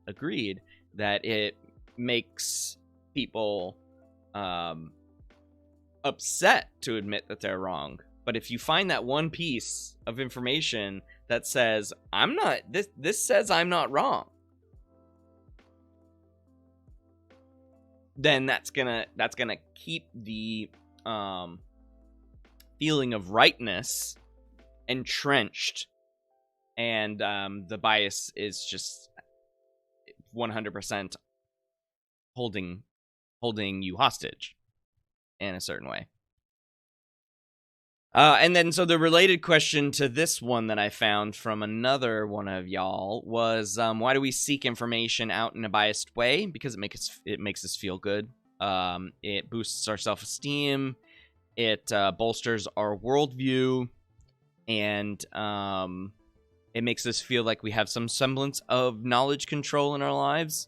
agreed that it makes people upset to admit that they're wrong. But if you find that one piece of information that says, this says I'm not wrong, then that's gonna keep the feeling of rightness entrenched, and the bias is just 100% holding you hostage in a certain way. And then, so the related question to this one that I found from another one of y'all was, why do we seek information out in a biased way? Because it makes us feel good. It boosts our self-esteem. It bolsters our worldview, and it makes us feel like we have some semblance of knowledge control in our lives.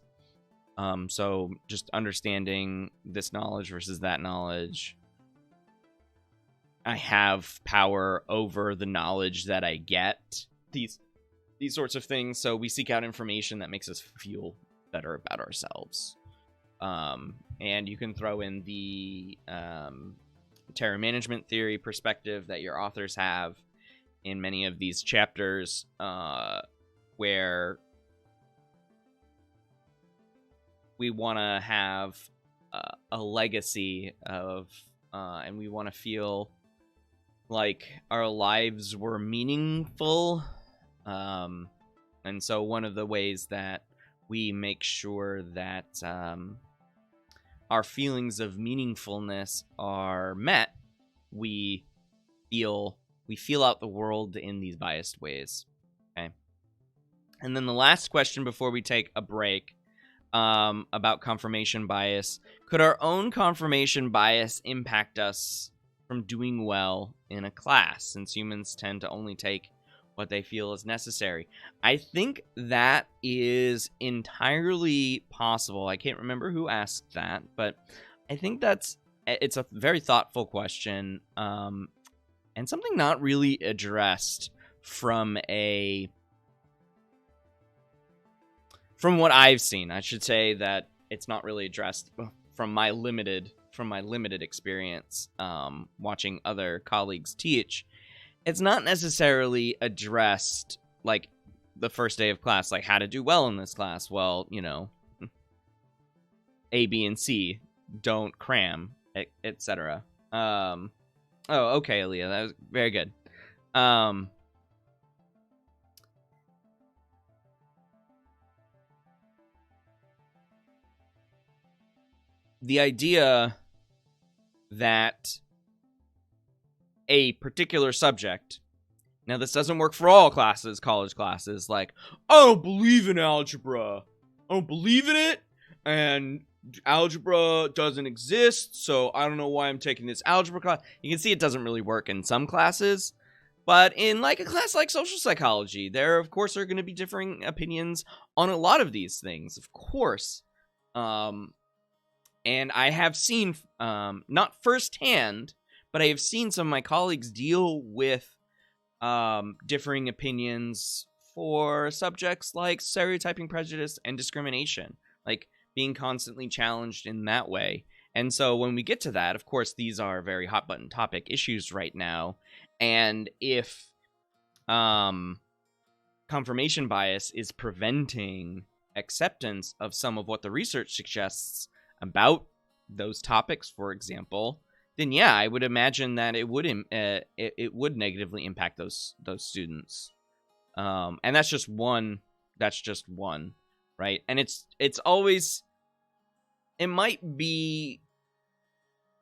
So just understanding this knowledge versus that knowledge. I have power over the knowledge that I get. These sorts of things. So we seek out information that makes us feel better about ourselves. And you can throw in the terror management theory perspective that your authors have in many of these chapters, where we want to have a legacy of, and we want to feel like our lives were meaningful. And so one of the ways that we make sure that our feelings of meaningfulness are met, we feel out the world in these biased ways. Okay. And then the last question before we take a break, about confirmation bias. Could our own confirmation bias impact us from doing well in a class, since humans tend to only take what they feel is necessary? I think that is entirely possible. I can't remember who asked that, but I think it's a very thoughtful question, and something not really addressed from what I've seen. I should say that it's not really addressed from my limited experience, watching other colleagues teach. It's not necessarily addressed like the first day of class, like how to do well in this class. Well, A, B, and C, don't cram, etc. Oh, okay, Aaliyah, that was very good. The idea that a particular subject, now this doesn't work for all classes, college classes, like, I don't believe in algebra, I don't believe in it, and algebra doesn't exist, so I don't know why I'm taking this algebra class. You can see it doesn't really work in some classes, but in like a class like social psychology, there of course are going to be differing opinions on a lot of these things, of course. And I have seen, not firsthand, but I have seen some of my colleagues deal with differing opinions for subjects like stereotyping, prejudice, and discrimination, like being constantly challenged in that way. And so when we get to that, of course, these are very hot button topic issues right now. And if confirmation bias is preventing acceptance of some of what the research suggests about those topics, for example, then yeah, I would imagine that it would negatively impact those students. And that's just one, right? And it's always, it might be,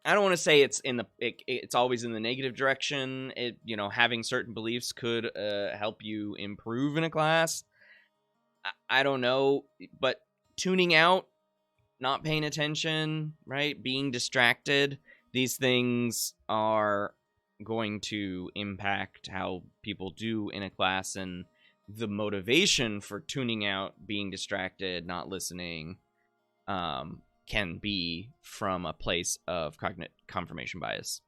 I don't want to say it's always in the negative direction. Having certain beliefs could help you improve in a class. I don't know, but tuning out, not paying attention, right? Being distracted, these things are going to impact how people do in a class, and the motivation for tuning out, being distracted, not listening, can be from a place of confirmation bias.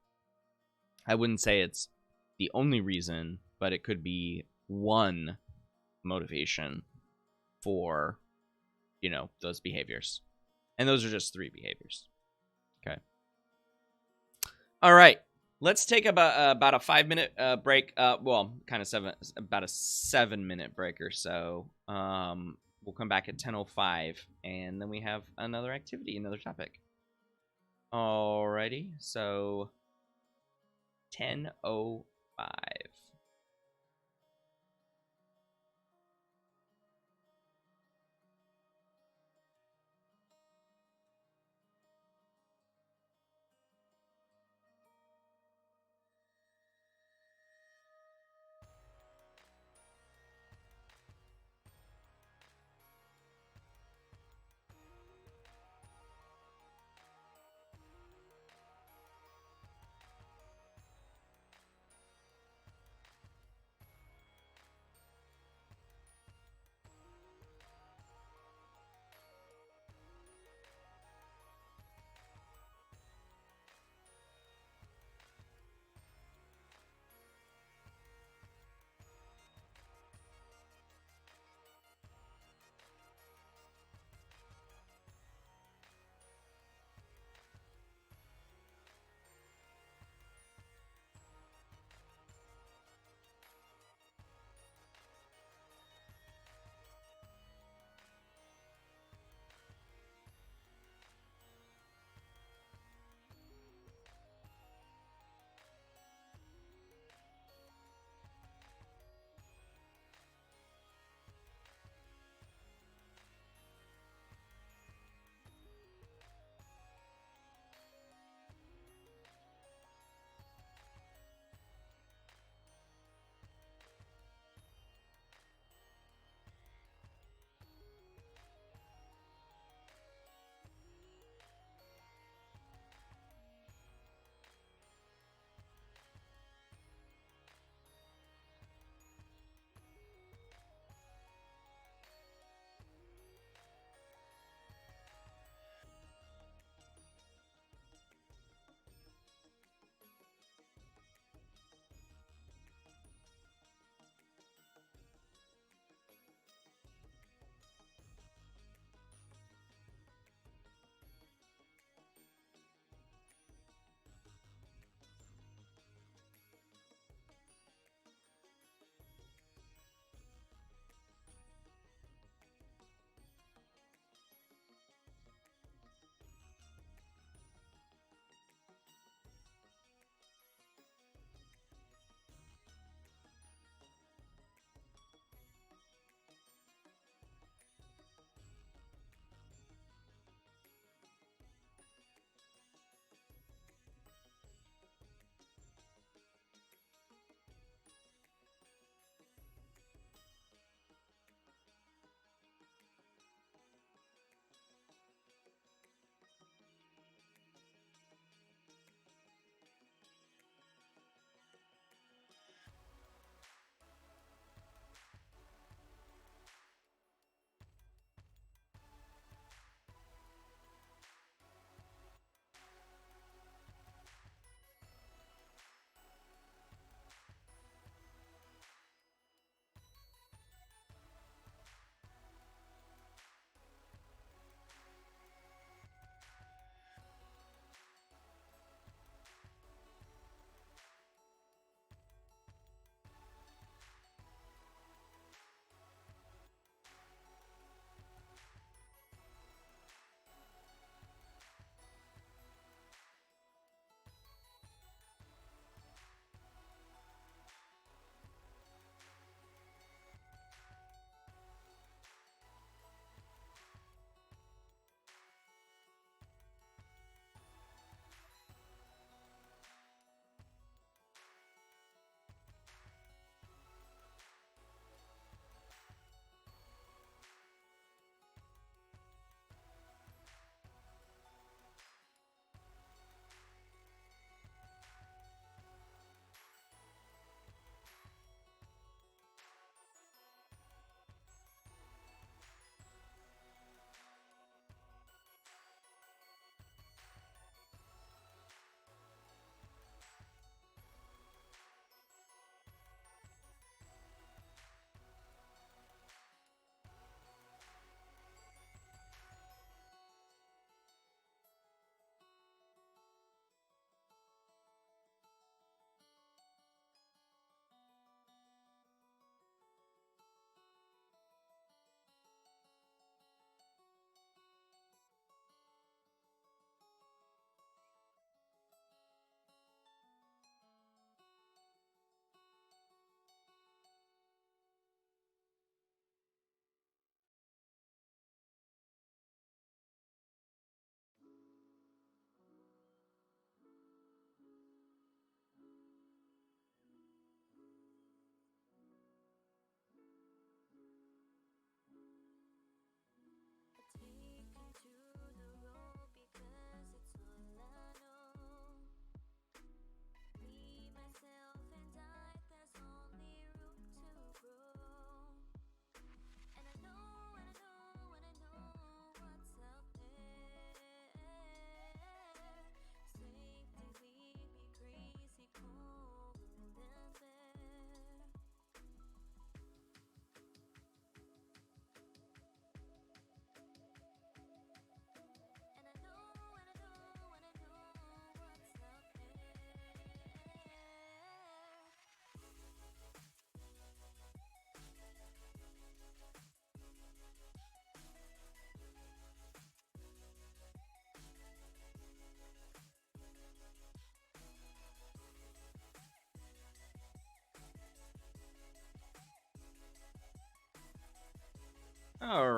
I wouldn't say it's the only reason, but it could be one motivation for, those behaviors. And those are just 3 behaviors. Okay. All right. Let's take about a 5-minute break. About a 7-minute break or so. We'll come back at 10:05, and then we have another activity, another topic. Alrighty, so 10:05.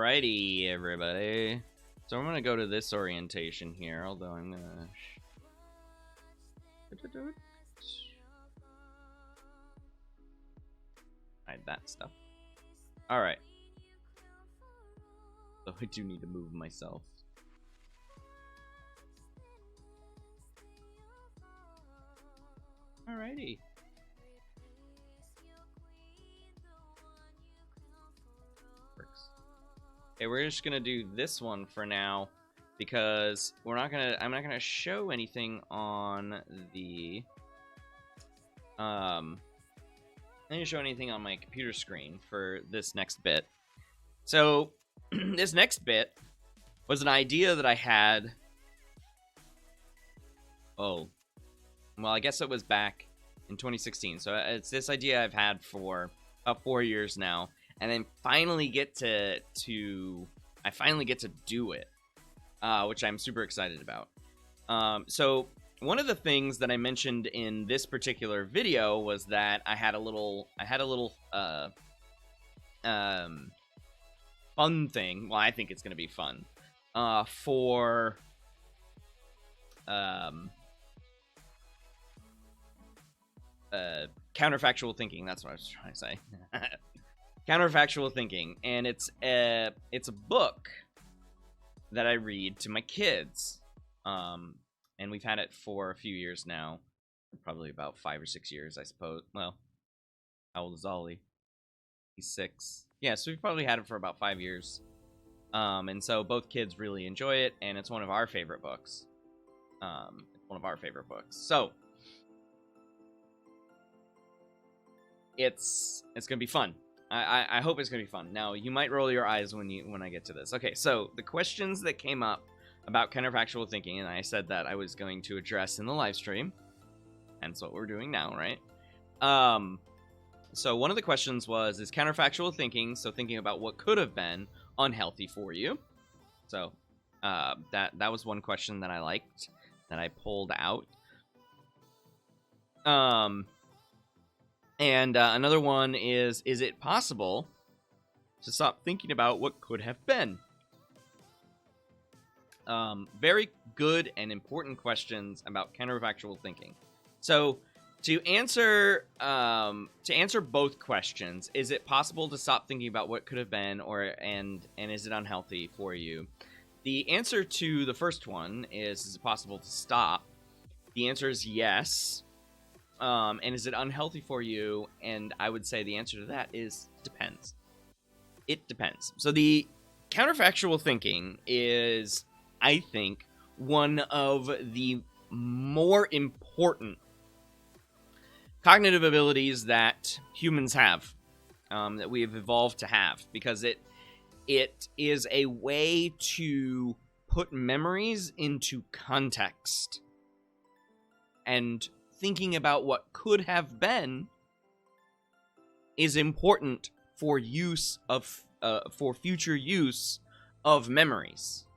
Alrighty, everybody. So I'm gonna go to this orientation here, although I'm gonna hide that stuff. Alright. So I do need to move myself. Alrighty. Works. Okay, we're just gonna do this one for now because I'm not gonna show anything on the I'm gonna show anything on my computer screen for this next bit. So this next bit was an idea that I had. Oh, well, I guess it was back in 2016. So it's this idea I've had for about 4 years now, and then finally get to do it, which I'm super excited about. So one of the things that I mentioned in this particular video was that I had a little fun thing. Well, I think it's going to be fun for counterfactual thinking. That's what I was trying to say. Counterfactual thinking, and it's a book that I read to my kids, and we've had it for a few years now, probably about 5 or 6 years, I suppose. Well, how old is Ollie? He's 6. Yeah, so we've probably had it for about 5 years, and so both kids really enjoy it, and it's one of our favorite books. So it's gonna be fun. I hope it's gonna be fun. Now, you might roll your eyes when I get to this. Okay, so the questions that came up about counterfactual thinking, and I said that I was going to address in the live stream, and that's what we're doing now, right? So one of the questions was, is counterfactual thinking, so thinking about what could have been, unhealthy for you? So that was one question that I liked, that I pulled out. And another one is it possible to stop thinking about what could have been? Very good and important questions about counterfactual thinking. So to answer both questions, is it possible to stop thinking about what could have been, and is it unhealthy for you? The answer to the first one is it possible to stop? The answer is yes. And is it unhealthy for you? And I would say the answer to that is depends. It depends. So the counterfactual thinking is, I think, one of the more important cognitive abilities that humans have, that we have evolved to have, because it is a way to put memories into context, and thinking about what could have been is important for use of for future use of memories.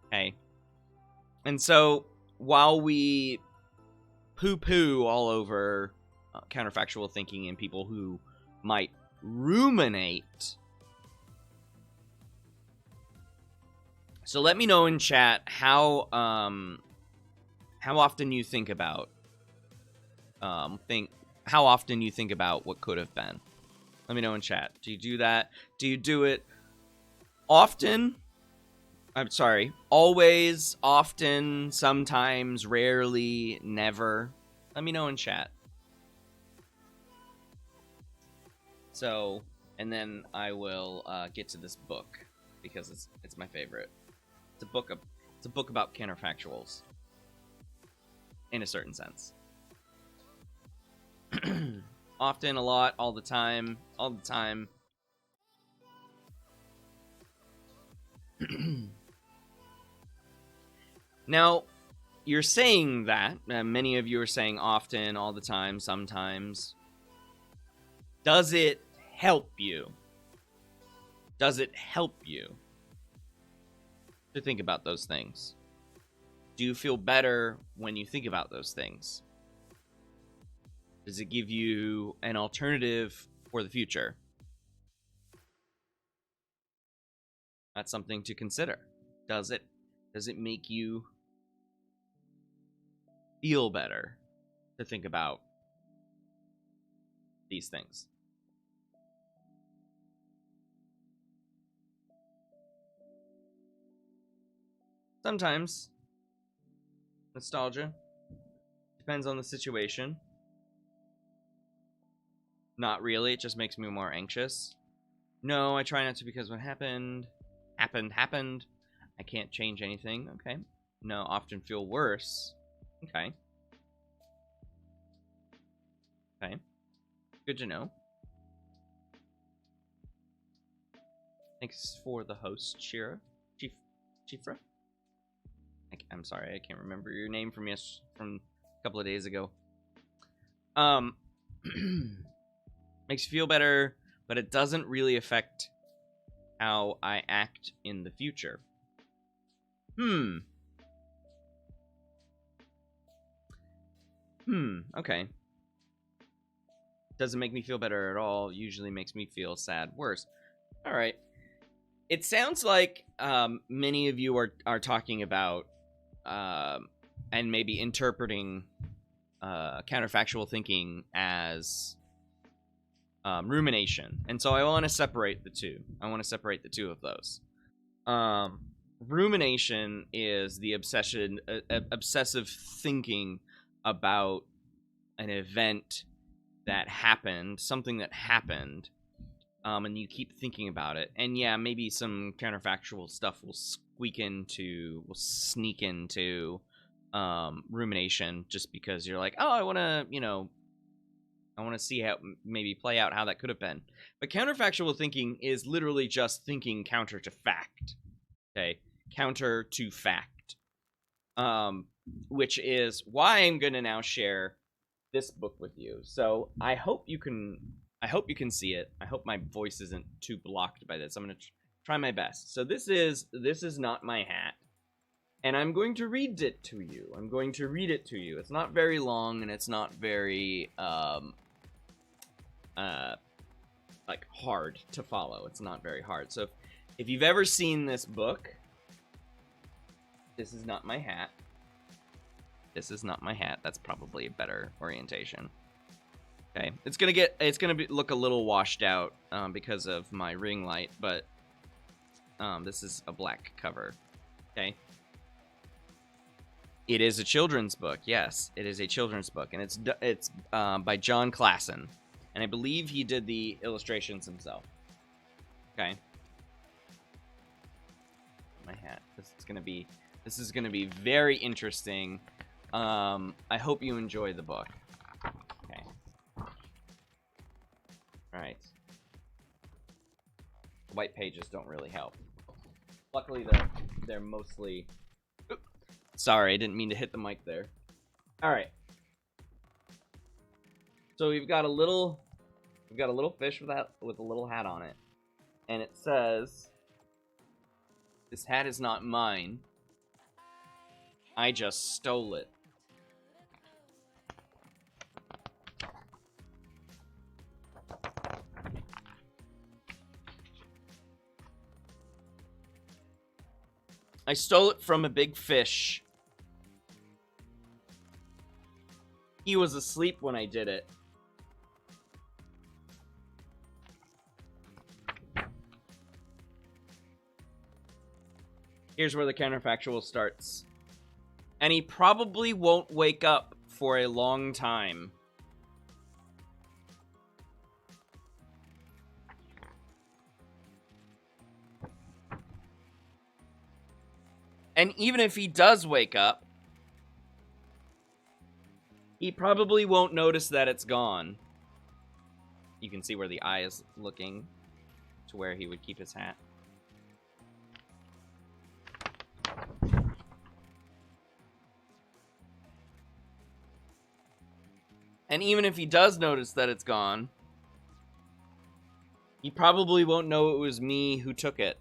Okay, and so while we poo-poo all over counterfactual thinking and people who might ruminate, so let me know in chat how often you think about how often you think about what could have been. Let me know in chat. Do you do that? Do you do it often? I'm sorry. Always, often, sometimes, rarely, never. Let me know in chat. So, and then I will get to this book because it's my favorite. It's a book about counterfactuals, in a certain sense. Often, a lot, all the time, Now, you're saying that, many of you are saying often, all the time, sometimes. Does it help you? Does it help you to think about those things? Do you feel better when you think about those things? Does it give you an alternative for the future? That's something to consider. Does it make you feel better to think about these things? Sometimes nostalgia depends on the situation. Not really, it just makes me more anxious. No, I try not to, because what happened. I can't change anything. Okay. No, often feel worse. Okay. Okay. Good to know. Thanks for the host, Shira. Chifra? I'm sorry, I can't remember your name from a couple of days ago. Makes you feel better, but it doesn't really affect how I act in the future. Okay. Doesn't make me feel better at all. Usually makes me feel sad worse. All right. It sounds like many of you are talking about and maybe interpreting counterfactual thinking as rumination. And so I want to separate the two. I want to separate the two of those. Rumination is the obsessive thinking about an event that happened, something that happened, and you keep thinking about it. And yeah, maybe some counterfactual stuff will sneak into rumination, just because you're like, oh, I want to see how maybe play out how that could have been. But counterfactual thinking is literally just thinking counter to fact. Okay, counter to fact. Which is why I'm going to now share this book with you. So I hope you can see it. I hope my voice isn't too blocked by this. I'm going to try my best. So this is Not My Hat. And I'm going to read it to you. It's not very long, and it's not very like hard to follow. It's not very hard. So if you've ever seen this book, This Is Not My Hat. This Is Not My Hat. That's probably a better orientation. Okay, it's gonna look a little washed out because of my ring light, but this is a black cover. Okay. It is a children's book. Yes, it is a children's book, and it's by John Klassen, and I believe he did the illustrations himself. Okay. My hat. This is gonna be very interesting. I hope you enjoy the book. Okay. All right. The white pages don't really help. Luckily, they're mostly. Sorry, I didn't mean to hit the mic there. All right. So we've got a little fish with a little hat on it, and it says, "This hat is not mine. I just stole it." I stole it from a big fish. He was asleep when I did it. Here's where the counterfactual starts. And he probably won't wake up for a long time. And even if he does wake up, he probably won't notice that it's gone. You can see where the eye is looking to where he would keep his hat. And even if he does notice that it's gone, he probably won't know it was me who took it.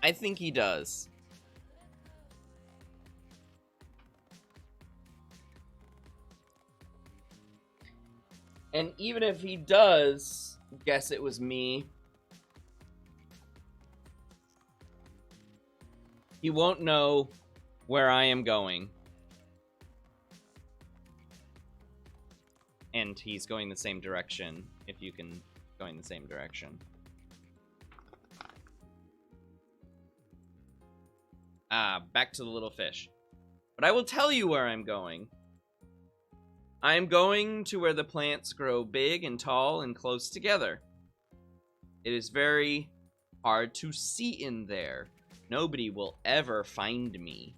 I think he does. And even if he does guess it was me, He won't know where I am going. And he's going the same direction, if you can go in the same direction. Back to the little fish. But I will tell you where I'm going. I am going to where the plants grow big and tall and close together. It is very hard to see in there. Nobody will ever find me.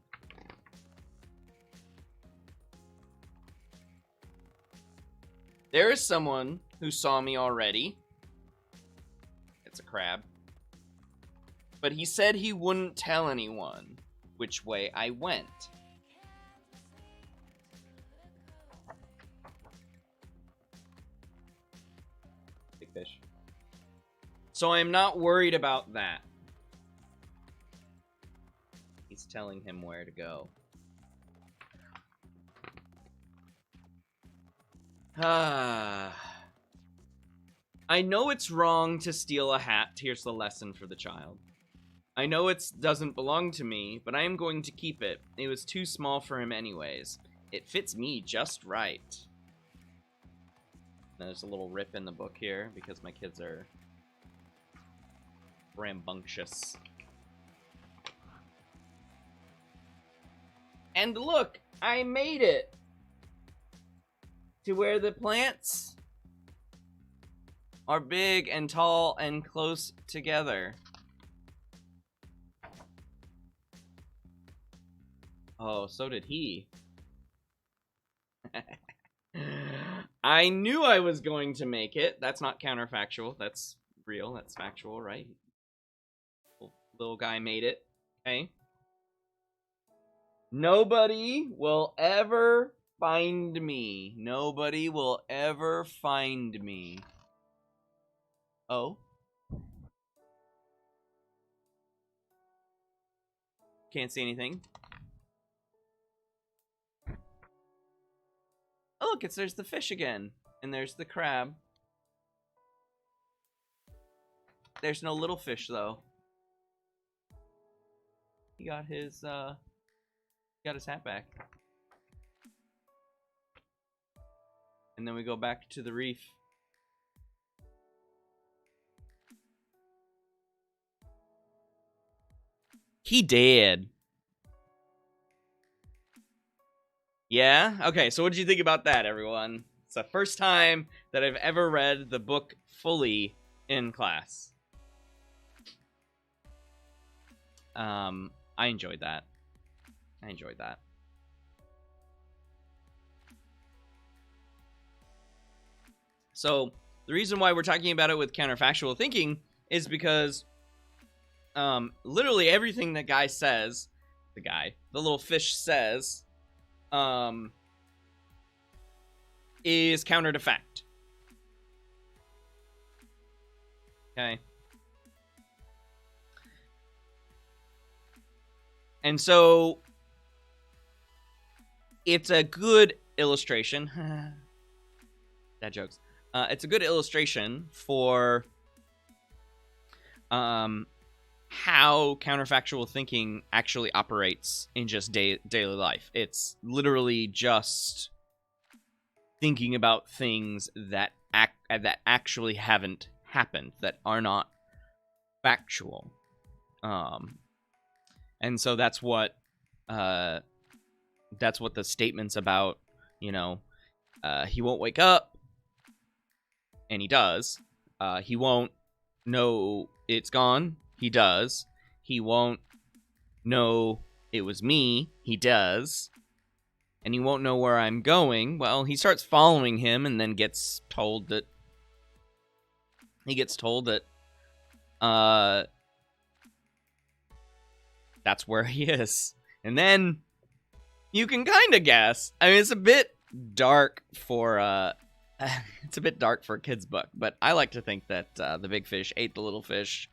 There is someone who saw me already. It's a crab. But he said he wouldn't tell anyone which way I went. Big fish. So I'm not worried about that. He's telling him where to go. I know it's wrong to steal a hat. Here's the lesson for the child. I know it doesn't belong to me, but I am going to keep it. It was too small for him anyways. It fits me just right. There's a little rip in the book here because my kids are rambunctious. And look, I made it to where the plants are big and tall and close together. Oh, so did he. I knew I was going to make it. That's not counterfactual. That's real. That's factual, right? Little guy made it. Okay. Nobody will ever find me. Nobody will ever find me. Oh. Can't see anything. Oh, look, there's the fish again. And there's the crab. There's no little fish, though. He got his hat back. And then we go back to the reef. He did. Yeah? Okay, so what did you think about that, everyone? It's the first time that I've ever read the book fully in class. I enjoyed that. So, the reason why we're talking about it with counterfactual thinking is because literally everything that guy says, the little fish says, is counter to fact. Okay. And so it's a good illustration. That jokes. It's a good illustration for how counterfactual thinking actually operates in just daily life. It's literally just thinking about things that actually haven't happened, that are not factual. And so that's what the statements about, he won't wake up, and he does. He won't know it's gone. He does. He won't know it was me. He does. And he won't know where I'm going. Well, he starts following him and then gets told that that's where he is. And then you can kind of guess. I mean, it's a bit dark for a kid's book, but I like to think that the big fish ate the little fish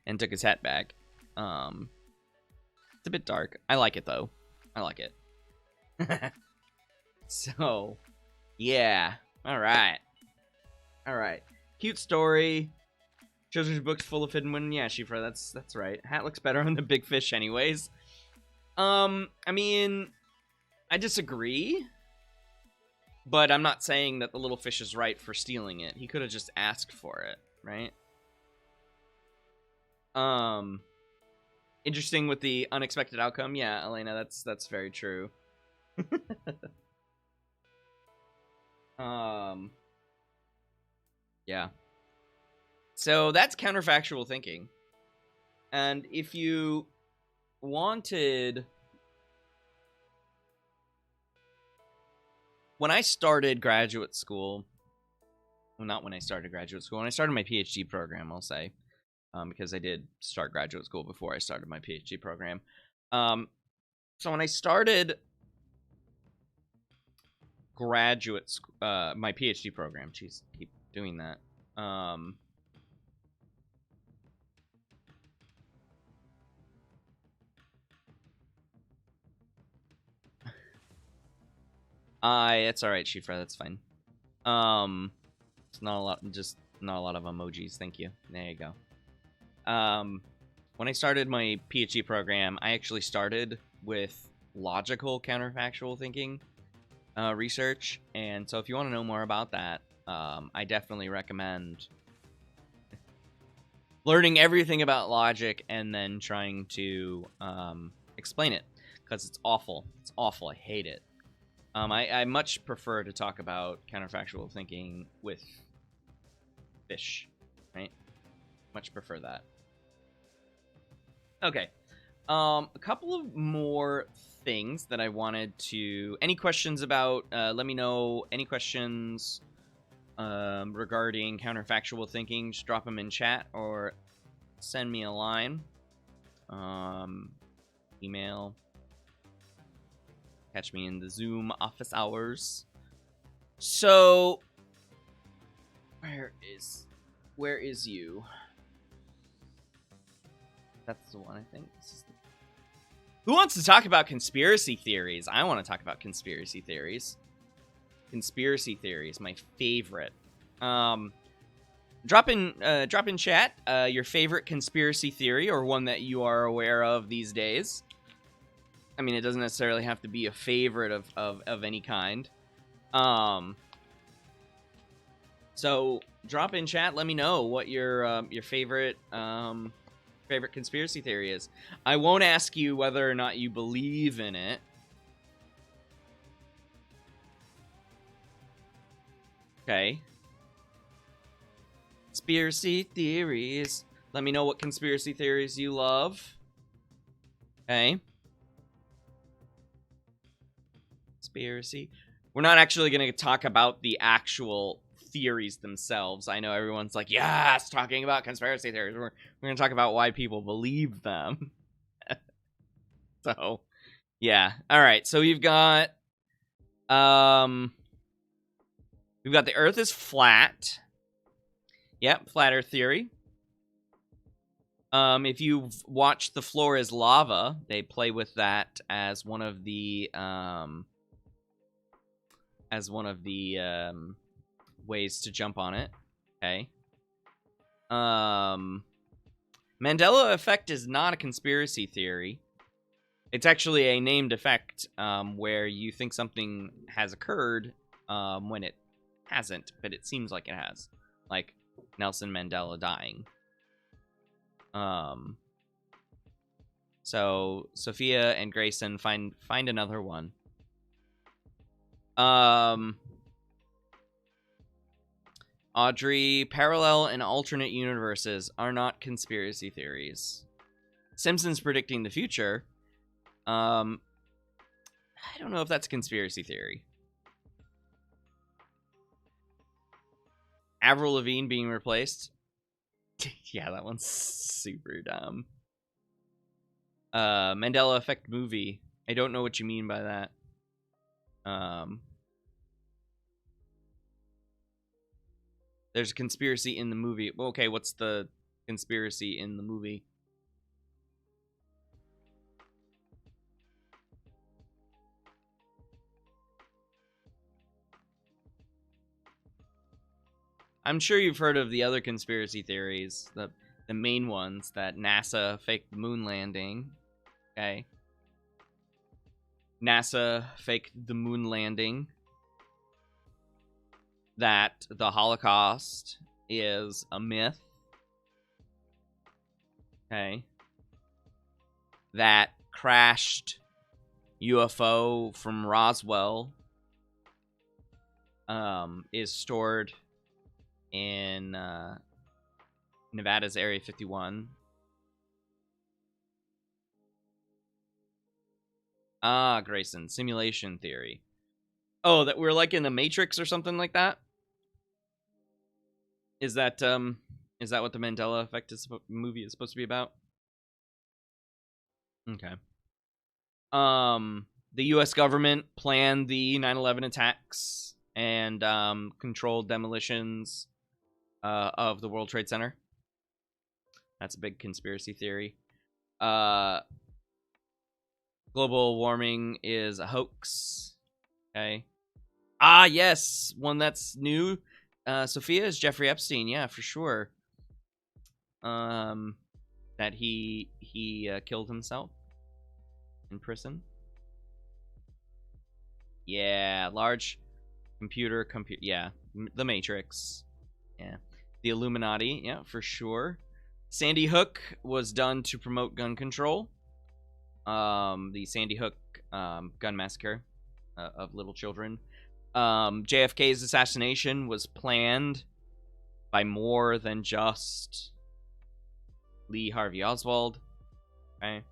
and took his hat back. It's a bit dark. I like it, though. I like it. So, yeah. All right. Cute story. Children's books full of hidden women. Yeah, Shifra, that's right. Hat looks better on the big fish anyways. I mean, I disagree, but I'm not saying that the little fish is right for stealing it. He could have just asked for it, right? Interesting with the unexpected outcome. Yeah, Elena, that's very true. Yeah. So that's counterfactual thinking. And if you wanted... When I started graduate school... Well, not when I started graduate school. When I started my PhD program, I'll say. Because I did start graduate school before I started my PhD program. So when I started graduate school... my PhD program... Jeez, keep doing that. It's alright, Shifra, that's fine. It's not a lot, just not a lot of emojis, thank you. There you go. When I started my PhD program, I actually started with logical counterfactual thinking research, and so if you want to know more about that, I definitely recommend learning everything about logic and then trying to explain it, because it's awful. It's awful. I hate it. I much prefer to talk about counterfactual thinking with fish, right? Much prefer that. Okay. A couple of more things that I wanted to... Any questions about... let me know any questions regarding counterfactual thinking. Just drop them in chat or send me a line. Email. Catch me in the Zoom office hours. So, where is you? That's the one, I think. Who wants to talk about conspiracy theories? I want to talk about conspiracy theories. Conspiracy theories, my favorite. Drop in chat your favorite conspiracy theory or one that you are aware of these days. I mean, it doesn't necessarily have to be a favorite of any kind. So drop in chat. Let me know what your favorite favorite conspiracy theory is. I won't ask you whether or not you believe in it. Okay. Conspiracy theories. Let me know what conspiracy theories you love. Okay. Conspiracy. We're not actually going to talk about the actual theories themselves. I know everyone's like, yes, talking about conspiracy theories. We're going to talk about why people believe them. So, yeah. All right. So we've got the Earth is flat. Yep, flat Earth theory. If you've watched The Floor is Lava, they play with that as one of the ways to jump on it. Okay. Mandela Effect is not a conspiracy theory. It's actually a named effect where you think something has occurred when it hasn't, but it seems like it has. Like Nelson Mandela dying. So Sophia and Grayson, find another one. Audrey, parallel and alternate universes are not conspiracy theories. Simpsons predicting the future. I don't know if that's a conspiracy theory. Avril Lavigne being replaced. Yeah, that one's super dumb. Mandela Effect movie. I don't know what you mean by that. There's a conspiracy in the movie. Okay, what's the conspiracy in the movie? I'm sure you've heard of the other conspiracy theories, the main ones, that NASA faked the moon landing. Okay. NASA faked the moon landing, that the Holocaust is a myth, okay, that crashed UFO from Roswell is stored in Nevada's Area 51. Ah, Grayson, simulation theory. Oh, that we're like in the Matrix or something like that? Is that what the Mandela Effect movie is supposed to be about? Okay. The U.S. government planned the 9/11 attacks and controlled demolitions of the World Trade Center. That's a big conspiracy theory. Global warming is a hoax. Okay. Ah, yes, one that's new. Sophia is Jeffrey Epstein. Yeah, for sure. That he killed himself in prison. Yeah, large computer. Yeah, the Matrix. Yeah, the Illuminati. Yeah, for sure. Sandy Hook was done to promote gun control. The Sandy Hook gun massacre of little children. JFK's assassination was planned by more than just Lee Harvey Oswald. Okay.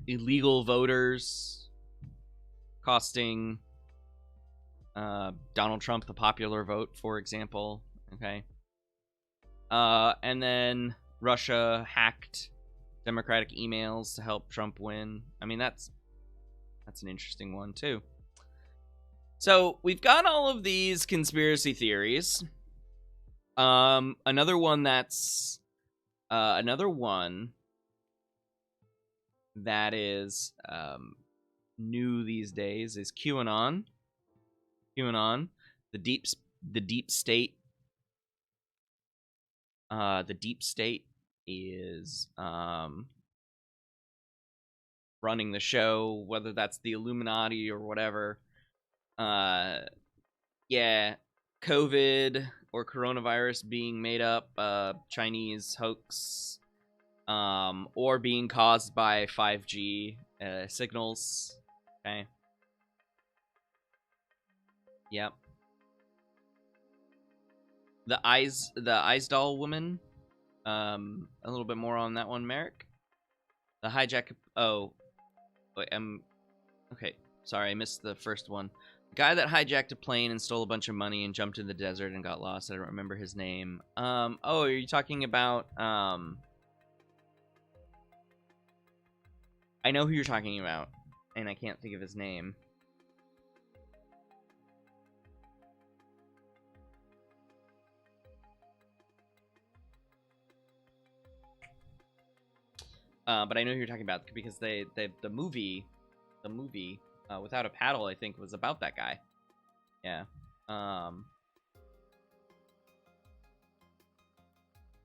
Illegal voters costing Donald Trump the popular vote, for example. Okay. And then Russia hacked Democratic emails to help Trump win. I mean, that's an interesting one too. So we've got all of these conspiracy theories. Another one that is new these days is QAnon. QAnon, the deep state. The deep state is running the show, whether that's the Illuminati or whatever. Yeah, COVID or coronavirus being made up, Chinese hoax, or being caused by 5G signals. Okay. Yep. The Eisdal woman. A little bit more on that one, Merrick. The hijack. Oh, wait. Okay. Sorry, I missed the first one. The guy that hijacked a plane and stole a bunch of money and jumped in the desert and got lost. I don't remember his name. Oh, are you talking about? I know who you're talking about, and I can't think of his name. But I know who you're talking about because the movie Without a Paddle, I think, was about that guy. Yeah.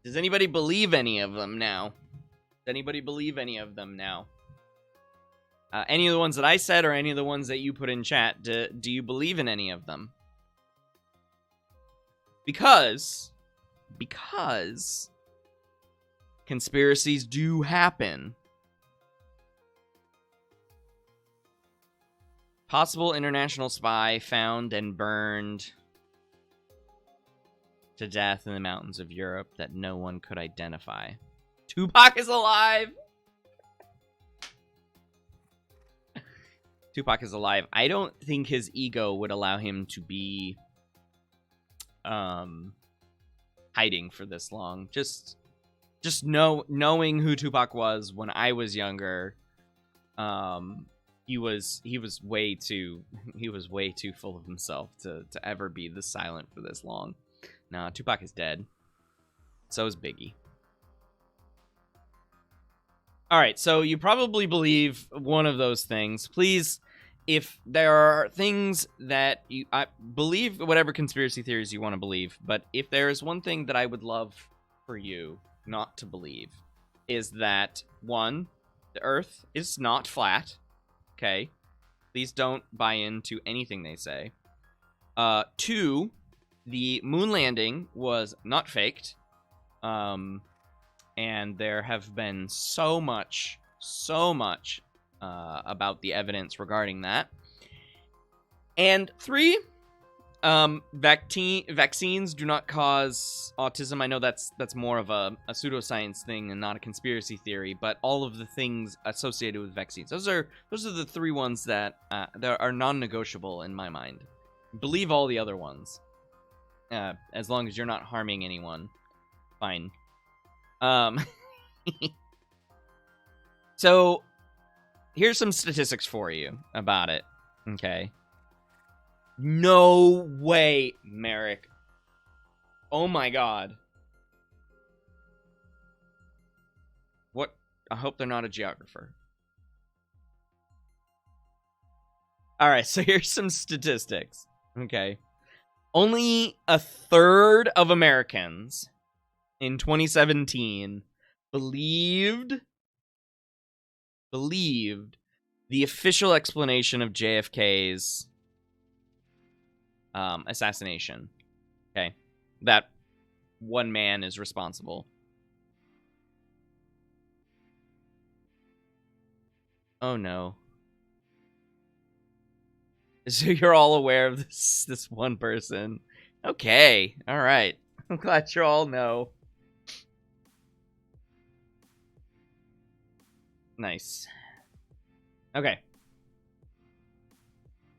Does anybody believe any of them now? Does anybody believe any of them now? Any of the ones that I said or any of the ones that you put in chat, do you believe in any of them? Because conspiracies do happen. Possible international spy found and burned to death in the mountains of Europe that no one could identify. Tupac is alive! Tupac is alive. I don't think his ego would allow him to be hiding for this long. Just knowing who Tupac was when I was younger, he was way too full of himself to ever be this silent for this long. Nah, Tupac is dead. So is Biggie. All right, so you probably believe one of those things. Please, if there are things that I believe, whatever conspiracy theories you want to believe, but if there is one thing that I would love for you not to believe, is that, one, The Earth is not flat. Okay? Please don't buy into anything they say. 2, the moon landing was not faked. And there have been so much about the evidence regarding that. And 3, vaccines do not cause autism. I know that's more of a pseudoscience thing and not a conspiracy theory, but all of the things associated with vaccines, those are the 3 ones that are non-negotiable in my mind. Believe all the other ones, as long as you're not harming anyone. Fine. So here's some statistics for you about it. Okay. No way, Merrick. Oh my god. What? I hope they're not a geographer. Alright, so here's some statistics. Okay. Only a third of Americans in 2017 believed the official explanation of JFK's assassination. Okay. That one man is responsible. Oh no. So you're all aware of this one person. Okay. All right. I'm glad you all know. Nice. Okay.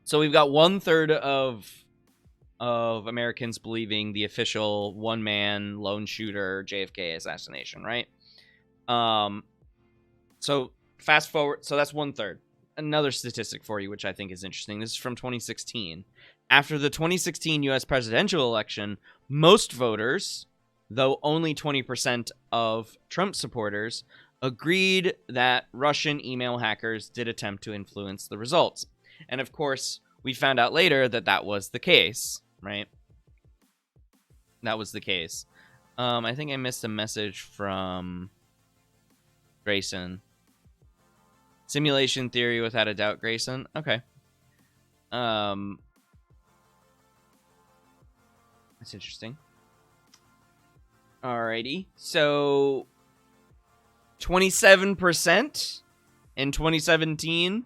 So we've got 1/3 of Americans believing the official one-man lone shooter JFK assassination, right? So fast forward. So that's 1/3. Another statistic for you, which I think is interesting. This is from 2016. After the 2016 U.S. presidential election, most voters, though only 20% of Trump supporters, agreed that Russian email hackers did attempt to influence the results. And of course, we found out later that that was the case, right? That was the case. I think I missed a message from Grayson. Simulation theory without a doubt, Grayson. Okay. That's interesting. Alrighty. So 27% in 2017,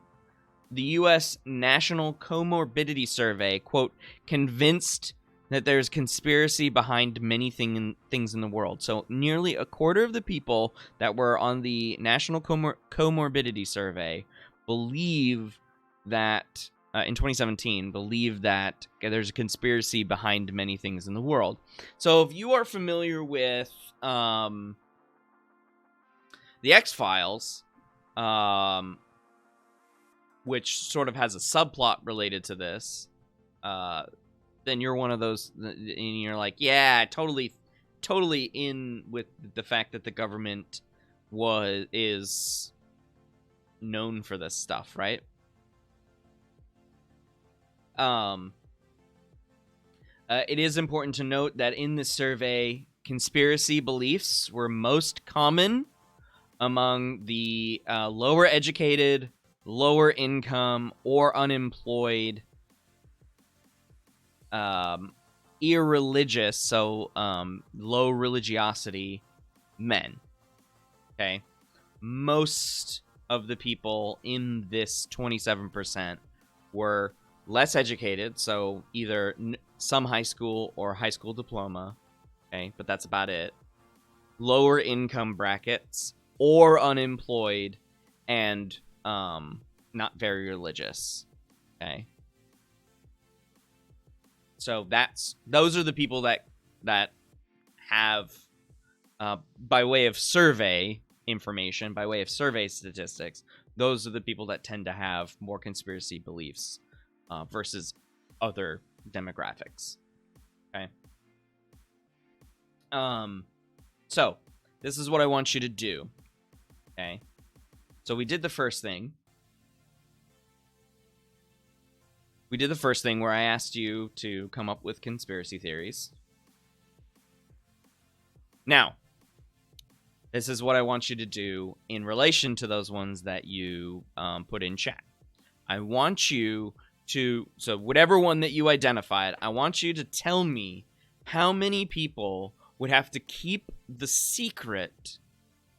the U.S. National Comorbidity Survey, quote, convinced that there's conspiracy behind many things in the world. So nearly a quarter of the people that were on the National Comorbidity Survey believe that, in 2017, believe that there's a conspiracy behind many things in the world. So if you are familiar with the X-Files, which sort of has a subplot related to this, then you're one of those, and you're like, yeah, totally in with the fact that the government is known for this stuff, right? It is important to note that in this survey, conspiracy beliefs were most common among the lower educated, lower income, or unemployed, irreligious, so low religiosity men. Okay, most of the people in this 27% were less educated, so either some high school or high school diploma. Okay, but that's about it. Lower income brackets or unemployed, and not very religious. Okay. So those are the people that have, by way of survey information, by way of survey statistics, those are the people that tend to have more conspiracy beliefs versus other demographics. Okay. So this is what I want you to do. Okay. So we did the first thing. We did the first thing where I asked you to come up with conspiracy theories. Now, This is what I want you to do in relation to those ones that you put in chat. I want you to, so whatever one that you identified, I want you to tell me how many people would have to keep the secret.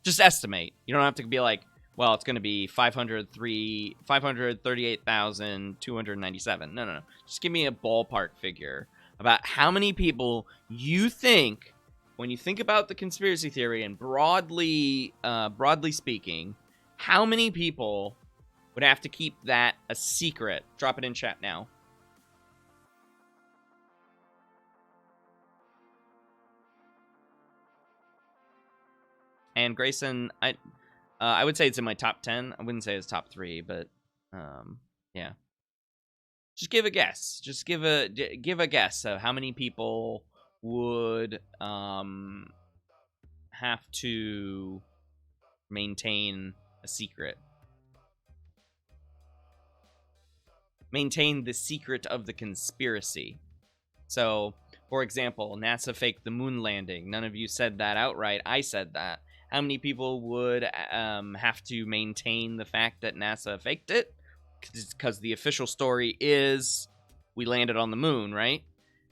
Just estimate. You don't have to be like, well, it's going to be 538,297. No. Just give me a ballpark figure about how many people you think, when you think about the conspiracy theory and broadly speaking, how many people would have to keep that a secret? Drop it in chat now. And Grayson, I would say it's in my top 10. I wouldn't say it's top 3, but yeah. Just give a guess. Just give a guess of how many people would have to maintain a secret. Maintain the secret of the conspiracy. So, for example, NASA faked the moon landing. None of you said that outright. I said that. How many people would have to maintain the fact that NASA faked it? Because the official story is we landed on the moon, right?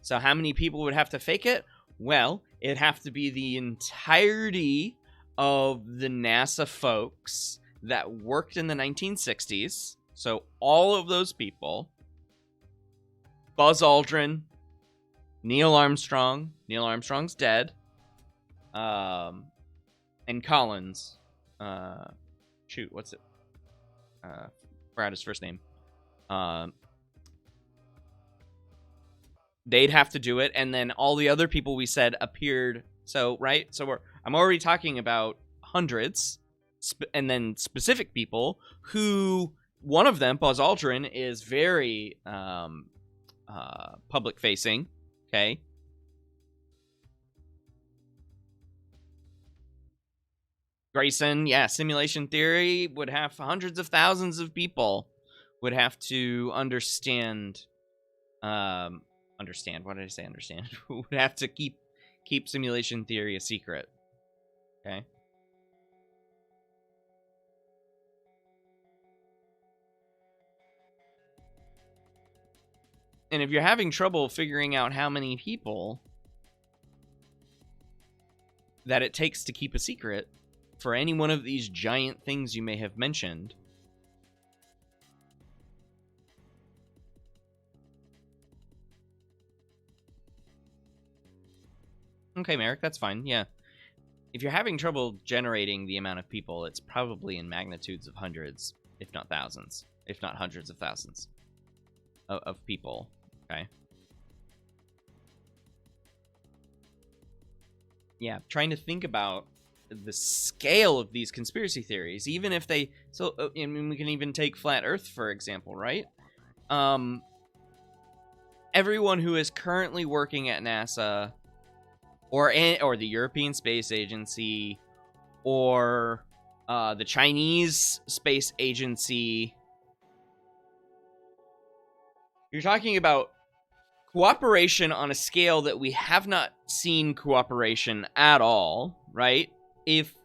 So how many people would have to fake it? Well, it'd have to be the entirety of the NASA folks that worked in the 1960s. So all of those people. Buzz Aldrin, Neil Armstrong's dead. And Collins. Shoot, what's it? Forgot his first name. They'd have to do it, and then all the other people we said appeared. So, right? So I'm already talking about hundreds, and then specific people who, one of them, Buzz Aldrin, is very public-facing, okay? Grayson, yeah, simulation theory would have hundreds of thousands of people would have to understand. Understand. What did I say? Understand. Would have to keep simulation theory a secret. Okay. And if you're having trouble figuring out how many people that it takes to keep a secret for any one of these giant things you may have mentioned, okay, Merrick, that's fine. Yeah. If you're having trouble generating the amount of people, it's probably in magnitudes of hundreds, if not thousands, if not hundreds of thousands of people. Okay. Yeah, trying to think about the scale of these conspiracy theories, even if they... So, I mean, we can even take Flat Earth, for example, right? Everyone who is currently working at NASA... or the European Space Agency, or the Chinese Space Agency. You're talking about cooperation on a scale that we have not seen cooperation at all, right? If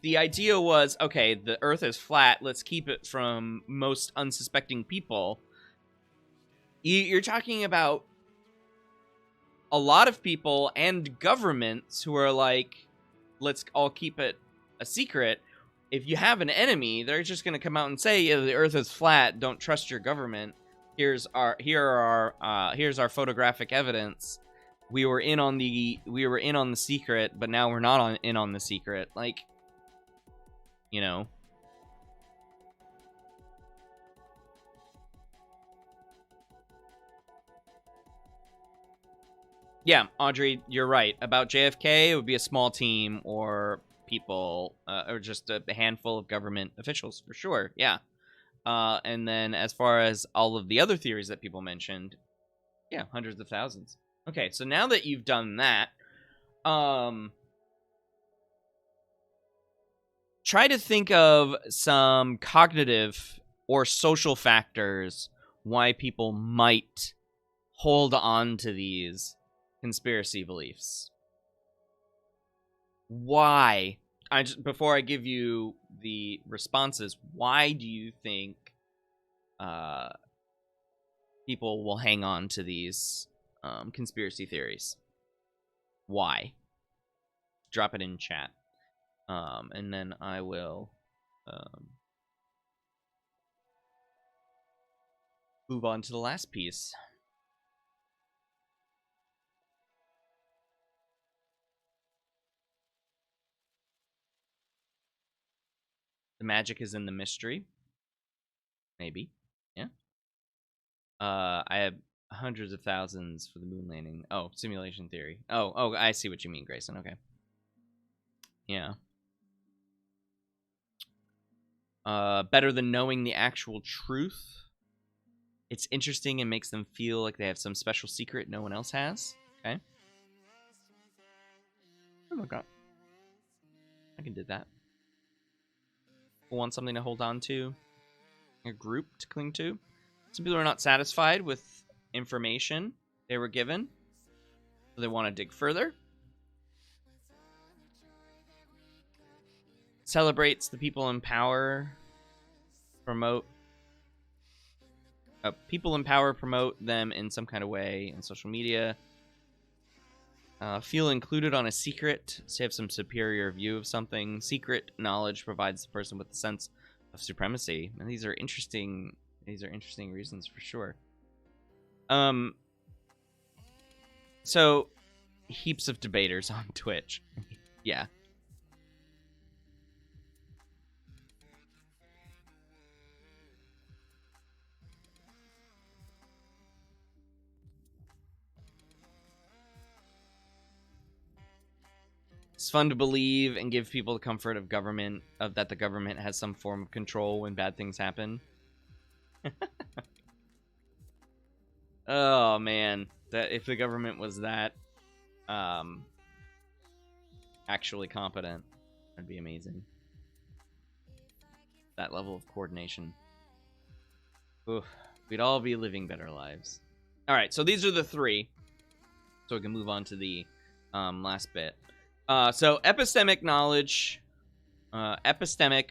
the idea was, okay, the Earth is flat, let's keep it from most unsuspecting people, you're talking about a lot of people and governments who are like, let's all keep it a secret. If you have an enemy, they're just going to come out and say, yeah, the Earth is flat, don't trust your government. Here's our photographic evidence. We were in on the secret, but now we're not in on the secret. Like, you know. Yeah, Audrey, you're right. About JFK, it would be a small team or people, or just a handful of government officials, for sure. Yeah. And then as far as all of the other theories that people mentioned, yeah, hundreds of thousands. Okay, so now that you've done that, try to think of some cognitive or social factors why people might hold on to these conspiracy beliefs. Why? before I give you the responses, why do you think people will hang on to these conspiracy theories? Why? Drop it in chat, and then I will move on to the last piece. The magic is in the mystery. Maybe. Yeah. I have hundreds of thousands for the moon landing. Oh, simulation theory. Oh, I see what you mean, Grayson. Okay. Yeah. Better than knowing the actual truth. It's interesting and makes them feel like they have some special secret no one else has. Okay. Oh my god. I can do that. Want something to hold on to. A group to cling to. Some people are not satisfied with information they were given, so they want to dig further. Celebrates the people in power. Promote them in some kind of way in social media. Feel included on a secret, so have some superior view of something. Secret knowledge provides the person with a sense of supremacy, and these are interesting reasons for sure. So heaps of debaters on Twitch. Yeah. It's fun to believe and give people the comfort of that the government has some form of control when bad things happen. Oh man, that if the government was that actually competent, that'd be amazing. That level of coordination. Oof, we'd all be living better lives. All right, so these are the three. So we can move on to the last bit. So epistemic knowledge, epistemic,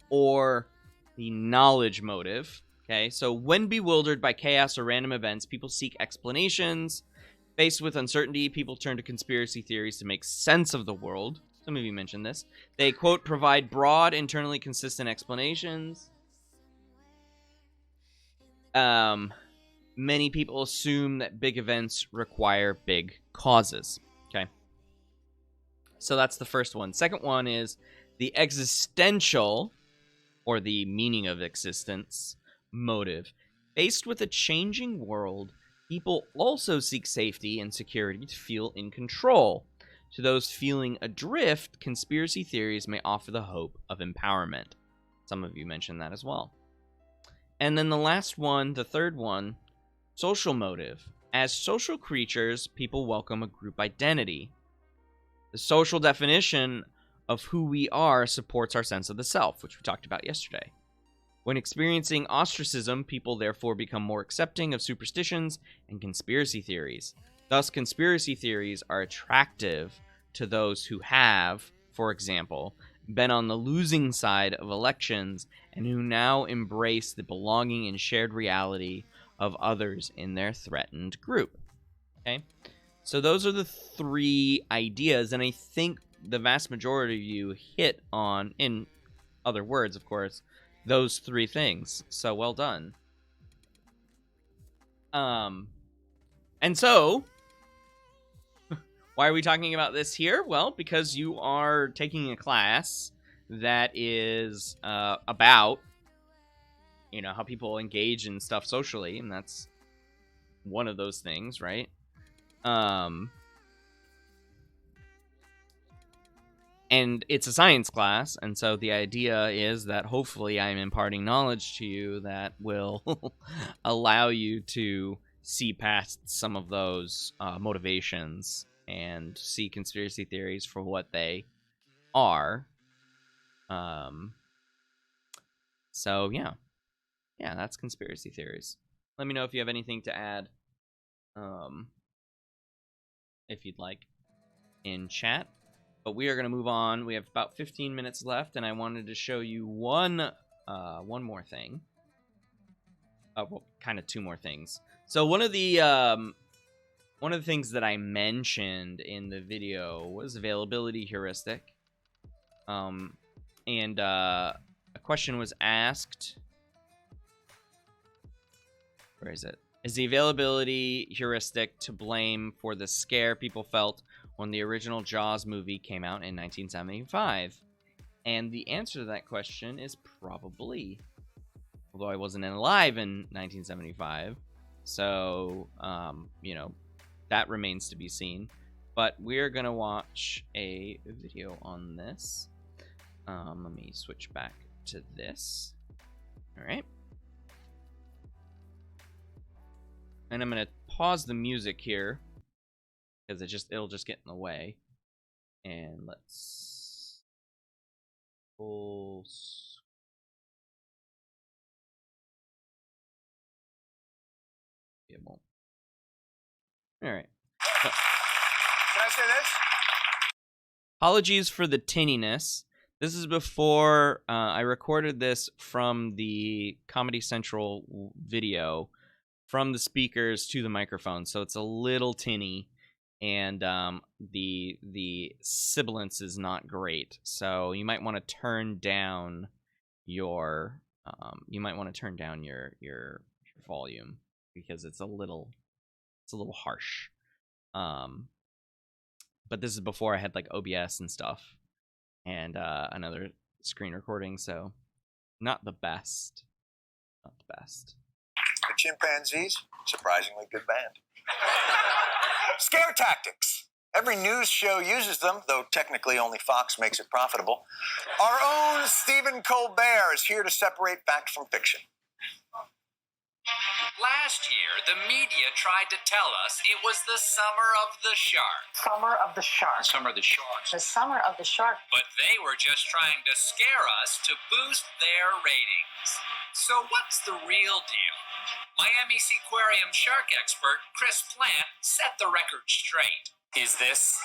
or the knowledge motive. Okay, so when bewildered by chaos or random events, people seek explanations. Faced with uncertainty, people turn to conspiracy theories to make sense of the world. Some of you mentioned this. They, quote, provide broad, internally consistent explanations. Many people assume that big events require big causes. Okay. So that's the first one. Second one is the existential, or the meaning of existence, motive. Faced with a changing world, people also seek safety and security to feel in control. To those feeling adrift, conspiracy theories may offer the hope of empowerment. Some of you mentioned that as well. And then the last one, the third one, social motive. As social creatures, people welcome a group identity. The social definition of who we are supports our sense of the self, which we talked about yesterday. When experiencing ostracism, people therefore become more accepting of superstitions and conspiracy theories. Thus, conspiracy theories are attractive to those who have, for example, been on the losing side of elections and who now embrace the belonging and shared reality of others in their threatened group. Okay? So those are the three ideas, and I think the vast majority of you hit on, in other words, of course, those three things. So well done. And so, why are we talking about this here? Well, because you are taking a class that is about, how people engage in stuff socially, and that's one of those things, right? And it's a science class, and so the idea is that hopefully I'm imparting knowledge to you that will allow you to see past some of those motivations and see conspiracy theories for what they are. So yeah, that's conspiracy theories. Let me know if you have anything to add, if you'd like, in chat. But we are going to move on. We have about 15 minutes left, and I wanted to show you one more thing. Well, kind of two more things. So one of the things that I mentioned in the video was availability heuristic. And a question was asked. Where is it? Is the availability heuristic to blame for the scare people felt when the original Jaws movie came out in 1975? And the answer to that question is probably. Although I wasn't alive in 1975. So, that remains to be seen. But we're going to watch a video on this. Let me switch back to this. All right. And I'm going to pause the music here because it'll just get in the way. And let's full. It won't. All right. Can I say this? Apologies for the tinniness. This is before I recorded this from the Comedy Central video from the speakers to the microphone, so it's a little tinny, and the sibilance is not great. So you might want to turn down your your volume because it's a little harsh. But this is before I had like OBS and stuff, and another screen recording, so not the best. Not the best. The Chimpanzees, surprisingly good band. Scare tactics. Every news show uses them, though technically only Fox makes it profitable. Our own Stephen Colbert is here to separate fact from fiction. Last year, the media tried to tell us it was the summer of the shark. Summer of the Shark. Summer of the sharks. The Summer of the Shark. But they were just trying to scare us to boost their ratings. So what's the real deal? Miami Seaquarium shark expert Chris Plant set the record straight. Is this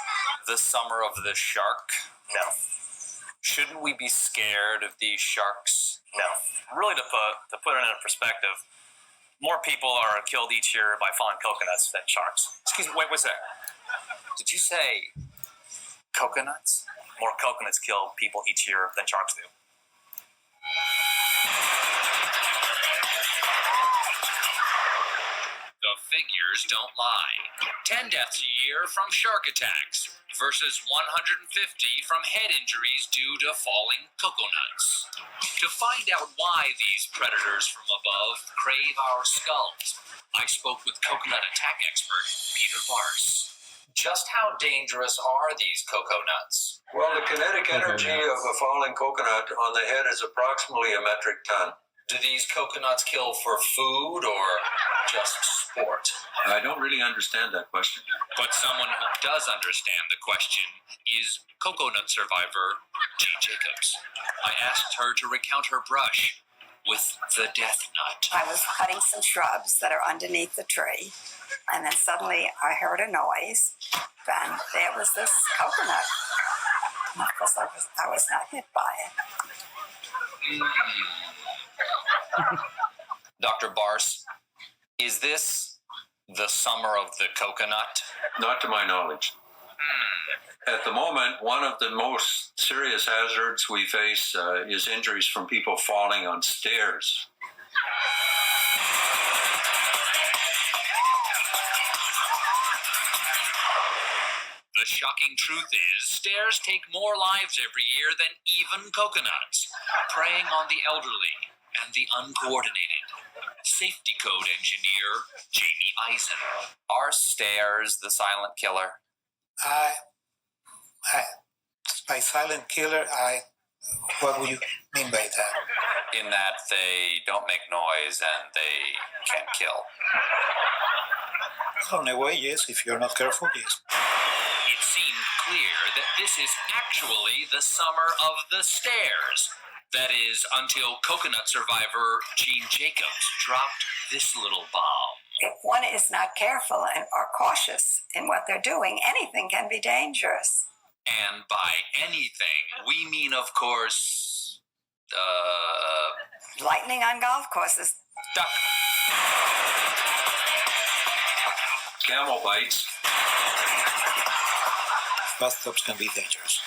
the summer of the shark? No. Shouldn't we be scared of these sharks? No. Really, to put it in perspective, more people are killed each year by falling coconuts than sharks. Excuse me, wait a sec. Did you say coconuts? More coconuts kill people each year than sharks do. The figures don't lie. 10 deaths a year from shark attacks versus 150 from head injuries due to falling coconuts. To find out why these predators from above crave our skulls, I spoke with coconut attack expert Peter Barse. Just how dangerous are these coconuts? Well, the kinetic energy of a falling coconut on the head is approximately a metric ton. Do these coconuts kill for food or just sport? I don't really understand that question. But someone who does understand the question is coconut survivor Jane Jacobs. I asked her to recount her brush with the death nut. I was cutting some shrubs that are underneath the tree, and then suddenly I heard a noise, and there was this coconut. And of course, I was not hit by it. Dr. Barse, is this the summer of the coconut? Not to my knowledge. At the moment, one of the most serious hazards we face is injuries from people falling on stairs. The shocking truth is, stairs take more lives every year than even coconuts, preying on the elderly and the uncoordinated. Safety code engineer Jamie Eisen. Are stairs the silent killer? By silent killer, what would you mean by that? In that they don't make noise and they can't kill. In a way, yes. If you're not careful, yes. It seemed clear that this is actually the summer of the stairs. That is, until coconut survivor Gene Jacobs dropped this little bomb. If one is not careful or cautious in what they're doing, anything can be dangerous. And by anything, we mean, of course, Lightning on golf courses. duck. Camel bites. Bathtubs can be dangerous.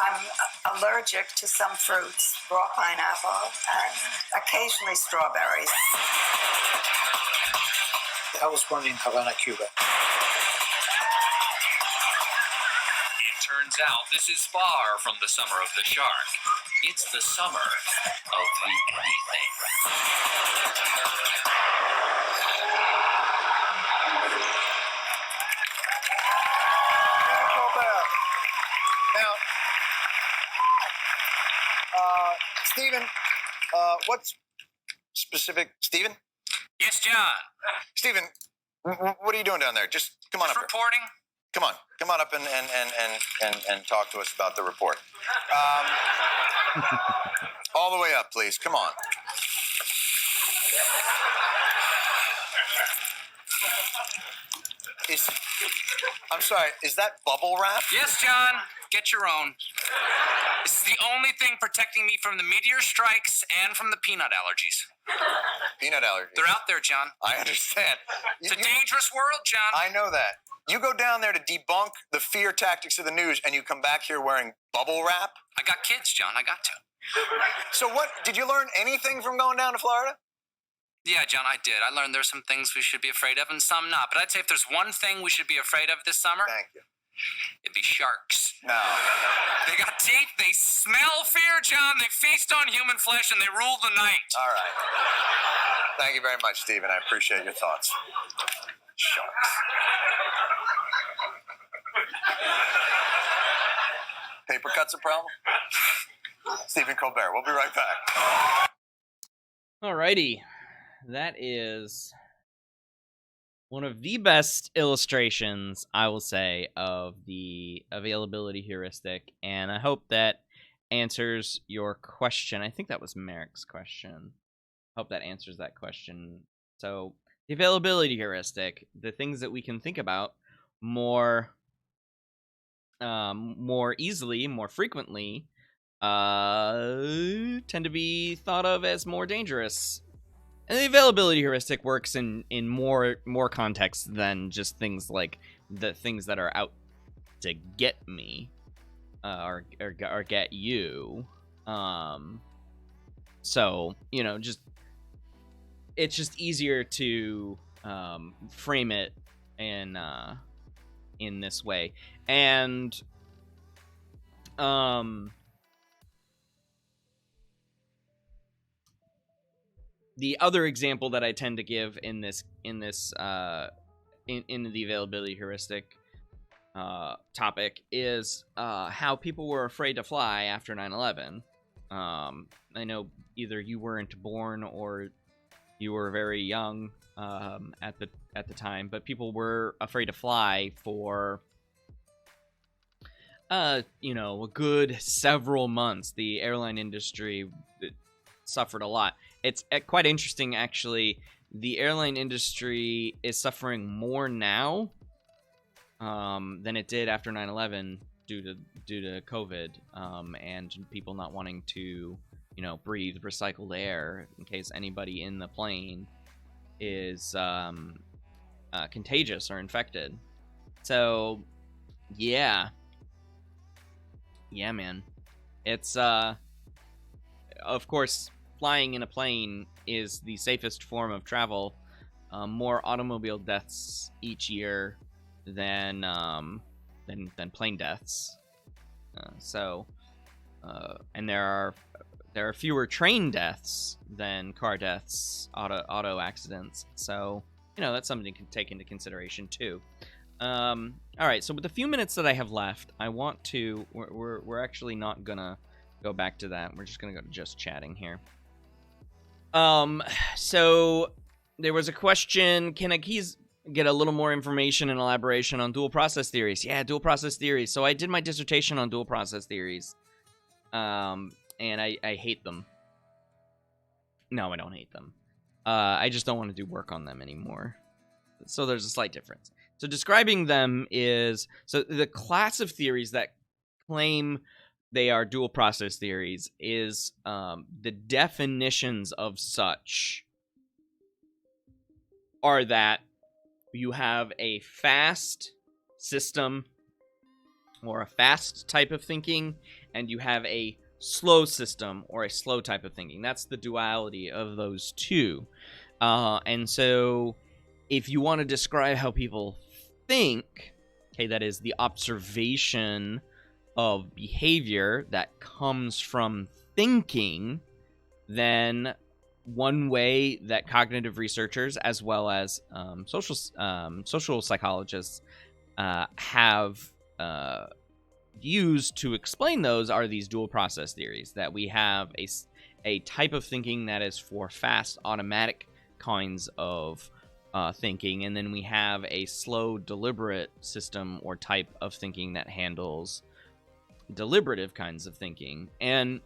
I'm allergic to some fruits, raw pineapple, and occasionally strawberries. I was born in Havana, Cuba. It turns out this is far from the summer of the shark. It's the summer of the anything. Stephen Colbert. Now, Stephen, what's specific? Stephen? Yes, John. Stephen, what are you doing down there? Just come on up here. Reporting. Come on up and talk to us about the report. All the way up, please. Come on. I'm sorry, is that bubble wrap? Yes, John. Get your own. This is the only thing protecting me from the meteor strikes and from the peanut allergies. Peanut allergies. They're out there, John. I understand. It's a dangerous world, John. I know that. You go down there to debunk the fear tactics of the news, and you come back here wearing bubble wrap? I got kids, John. I got to. So what, did you learn anything from going down to Florida? Yeah, John, I did. I learned there's some things we should be afraid of and some not. But I'd say if there's one thing we should be afraid of this summer, Thank you. it'd be sharks. No. They got teeth, they smell fear, John, they feast on human flesh, and they rule the night. All right. Thank you very much, Stephen. I appreciate your thoughts. Sharks. Paper cuts a problem? Stephen Colbert. We'll be right back. Alrighty. That is one of the best illustrations, I will say, of the availability heuristic, and I hope that answers your question. I think that was Merrick's question. Hope that answers that question. So, the availability heuristic, the things that we can think about more easily, more frequently, tend to be thought of as more dangerous. And the availability heuristic works in more context than just things like the things that are out to get me, or get you. So, you know, it's just easier to frame it in this way. And the other example that I tend to give in the availability heuristic topic is how people were afraid to fly after 9/11. I know either you weren't born or you were very young at the time, but people were afraid to fly for a good several months. The airline industry suffered a lot. It's quite interesting, actually. The airline industry is suffering more now than it did after 9/11 due to COVID and people not wanting to, breathe recycled air in case anybody in the plane is contagious or infected. So, yeah, man. It's of course, flying in a plane is the safest form of travel. More automobile deaths each year than plane deaths. And there are fewer train deaths than car deaths, auto accidents. So, that's something to take into consideration too. All right. So with the few minutes that I have left, I want to. We're actually not gonna go back to that. We're just gonna go to just chatting here. So there was a question, can I get a little more information and elaboration on dual process theories? Yeah, dual process theories. So I did my dissertation on dual process theories. And I hate them. No, I don't hate them. I just don't want to do work on them anymore. So there's a slight difference. So describing them is... So the class of theories that claim they are dual process theories is the definitions of such are that you have a fast system or a fast type of thinking, and you have a slow system or a slow type of thinking. That's the duality of those two. And so if you want to describe how people think, okay, that is the observation of behavior that comes from thinking, then one way that cognitive researchers as well as social psychologists have used to explain those are these dual process theories, that we have a type of thinking that is for fast automatic kinds of thinking, and then we have a slow deliberate system or type of thinking that handles deliberative kinds of thinking. And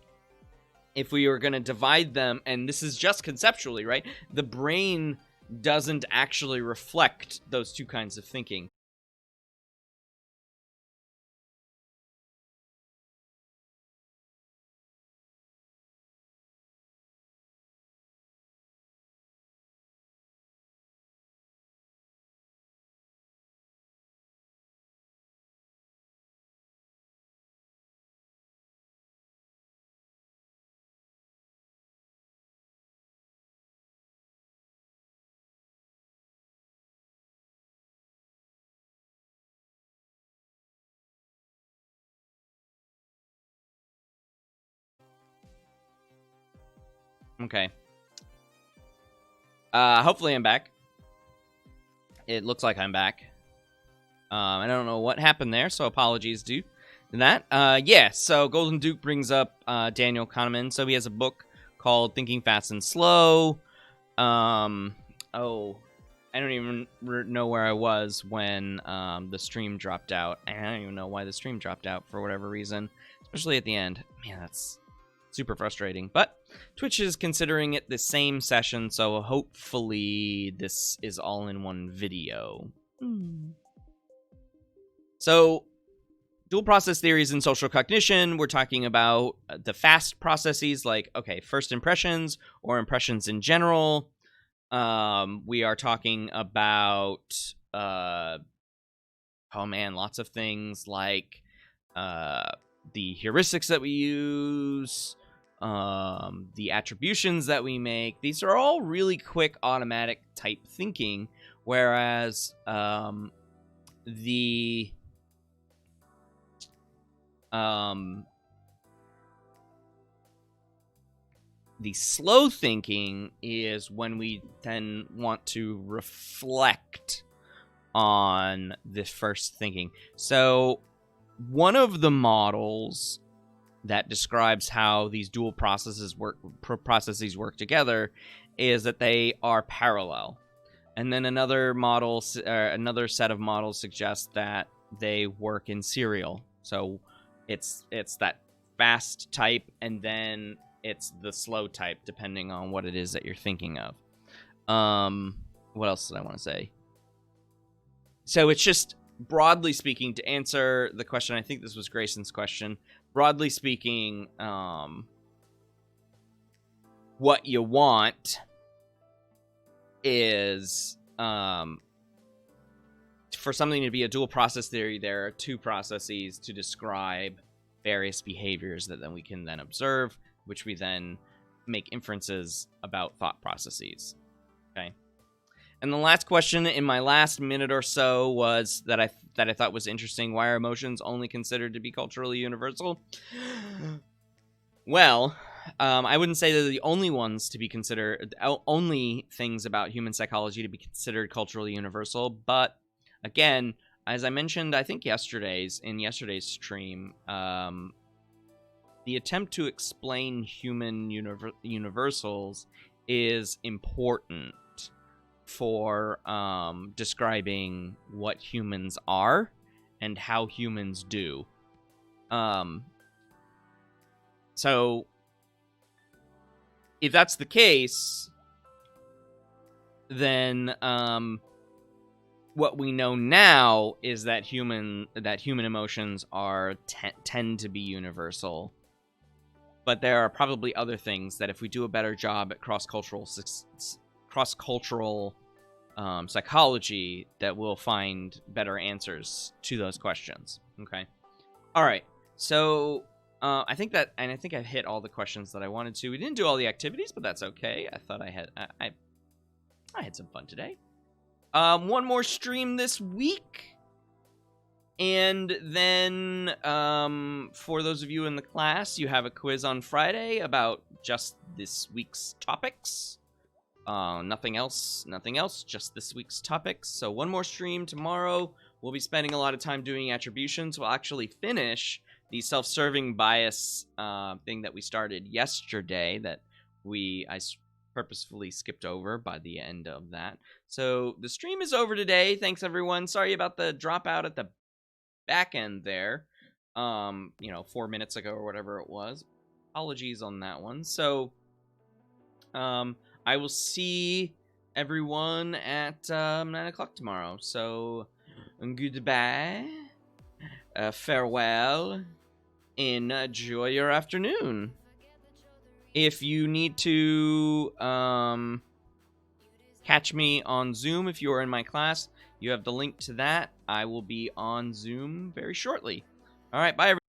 if we are going to divide them, and this is just conceptually, right, the brain doesn't actually reflect those two kinds of thinking. Okay. Hopefully I'm back. It looks like I'm back. I don't know what happened there, so apologies to that. Yeah, so Golden Duke brings up Daniel Kahneman. So he has a book called Thinking Fast and Slow. I don't even know where I was when the stream dropped out. I don't even know why the stream dropped out for whatever reason, especially at the end. Man, that's super frustrating. But Twitch is considering it the same session, so hopefully this is all in one video. So, dual process theories in social cognition, we're talking about the fast processes like, okay, first impressions or impressions in general. We are talking about, lots of things like the heuristics that we use, the attributions that we make. These are all really quick automatic type thinking, whereas the slow thinking is when we then want to reflect on the first thinking. So one of the models that describes how these dual processes work together is that they are parallel. And then another set of models suggests that they work in serial. So it's that fast type, and then it's the slow type, depending on what it is that you're thinking of. What else did I want to say? So it's just, broadly speaking, to answer the question, I think this was Grayson's question, broadly speaking, what you want is for something to be a dual process theory, there are two processes to describe various behaviors that then we can then observe, which we then make inferences about thought processes. Okay. And the last question in my last minute or so was that I thought was interesting. Why are emotions only considered to be culturally universal? Well, I wouldn't say they're the only ones to be considered, only things about human psychology to be considered culturally universal. But again, as I mentioned, I think in yesterday's stream, the attempt to explain human universals is important for describing what humans are and how humans do. So if that's the case, then what we know now is that human emotions are tend to be universal. But there are probably other things that if we do a better job at cross-cultural psychology, that we'll find better answers to those questions. Okay. All right. So I think I've hit all the questions that I wanted to. We didn't do all the activities, but that's okay. I thought I had some fun today. One more stream this week. And then, for those of you in the class, you have a quiz on Friday about just this week's topics. Nothing else, just this week's topics. So one more stream tomorrow. We'll be spending a lot of time doing attributions. We'll actually finish the self-serving bias thing that we started yesterday that I purposefully skipped over by the end of that. So the stream is over today. Thanks, everyone. Sorry about the dropout at the back end there, 4 minutes ago or whatever it was. Apologies on that one. So, I will see everyone at 9 o'clock tomorrow. So, goodbye, farewell, and enjoy your afternoon. If you need to catch me on Zoom if you are in my class, you have the link to that. I will be on Zoom very shortly. All right, bye, everyone.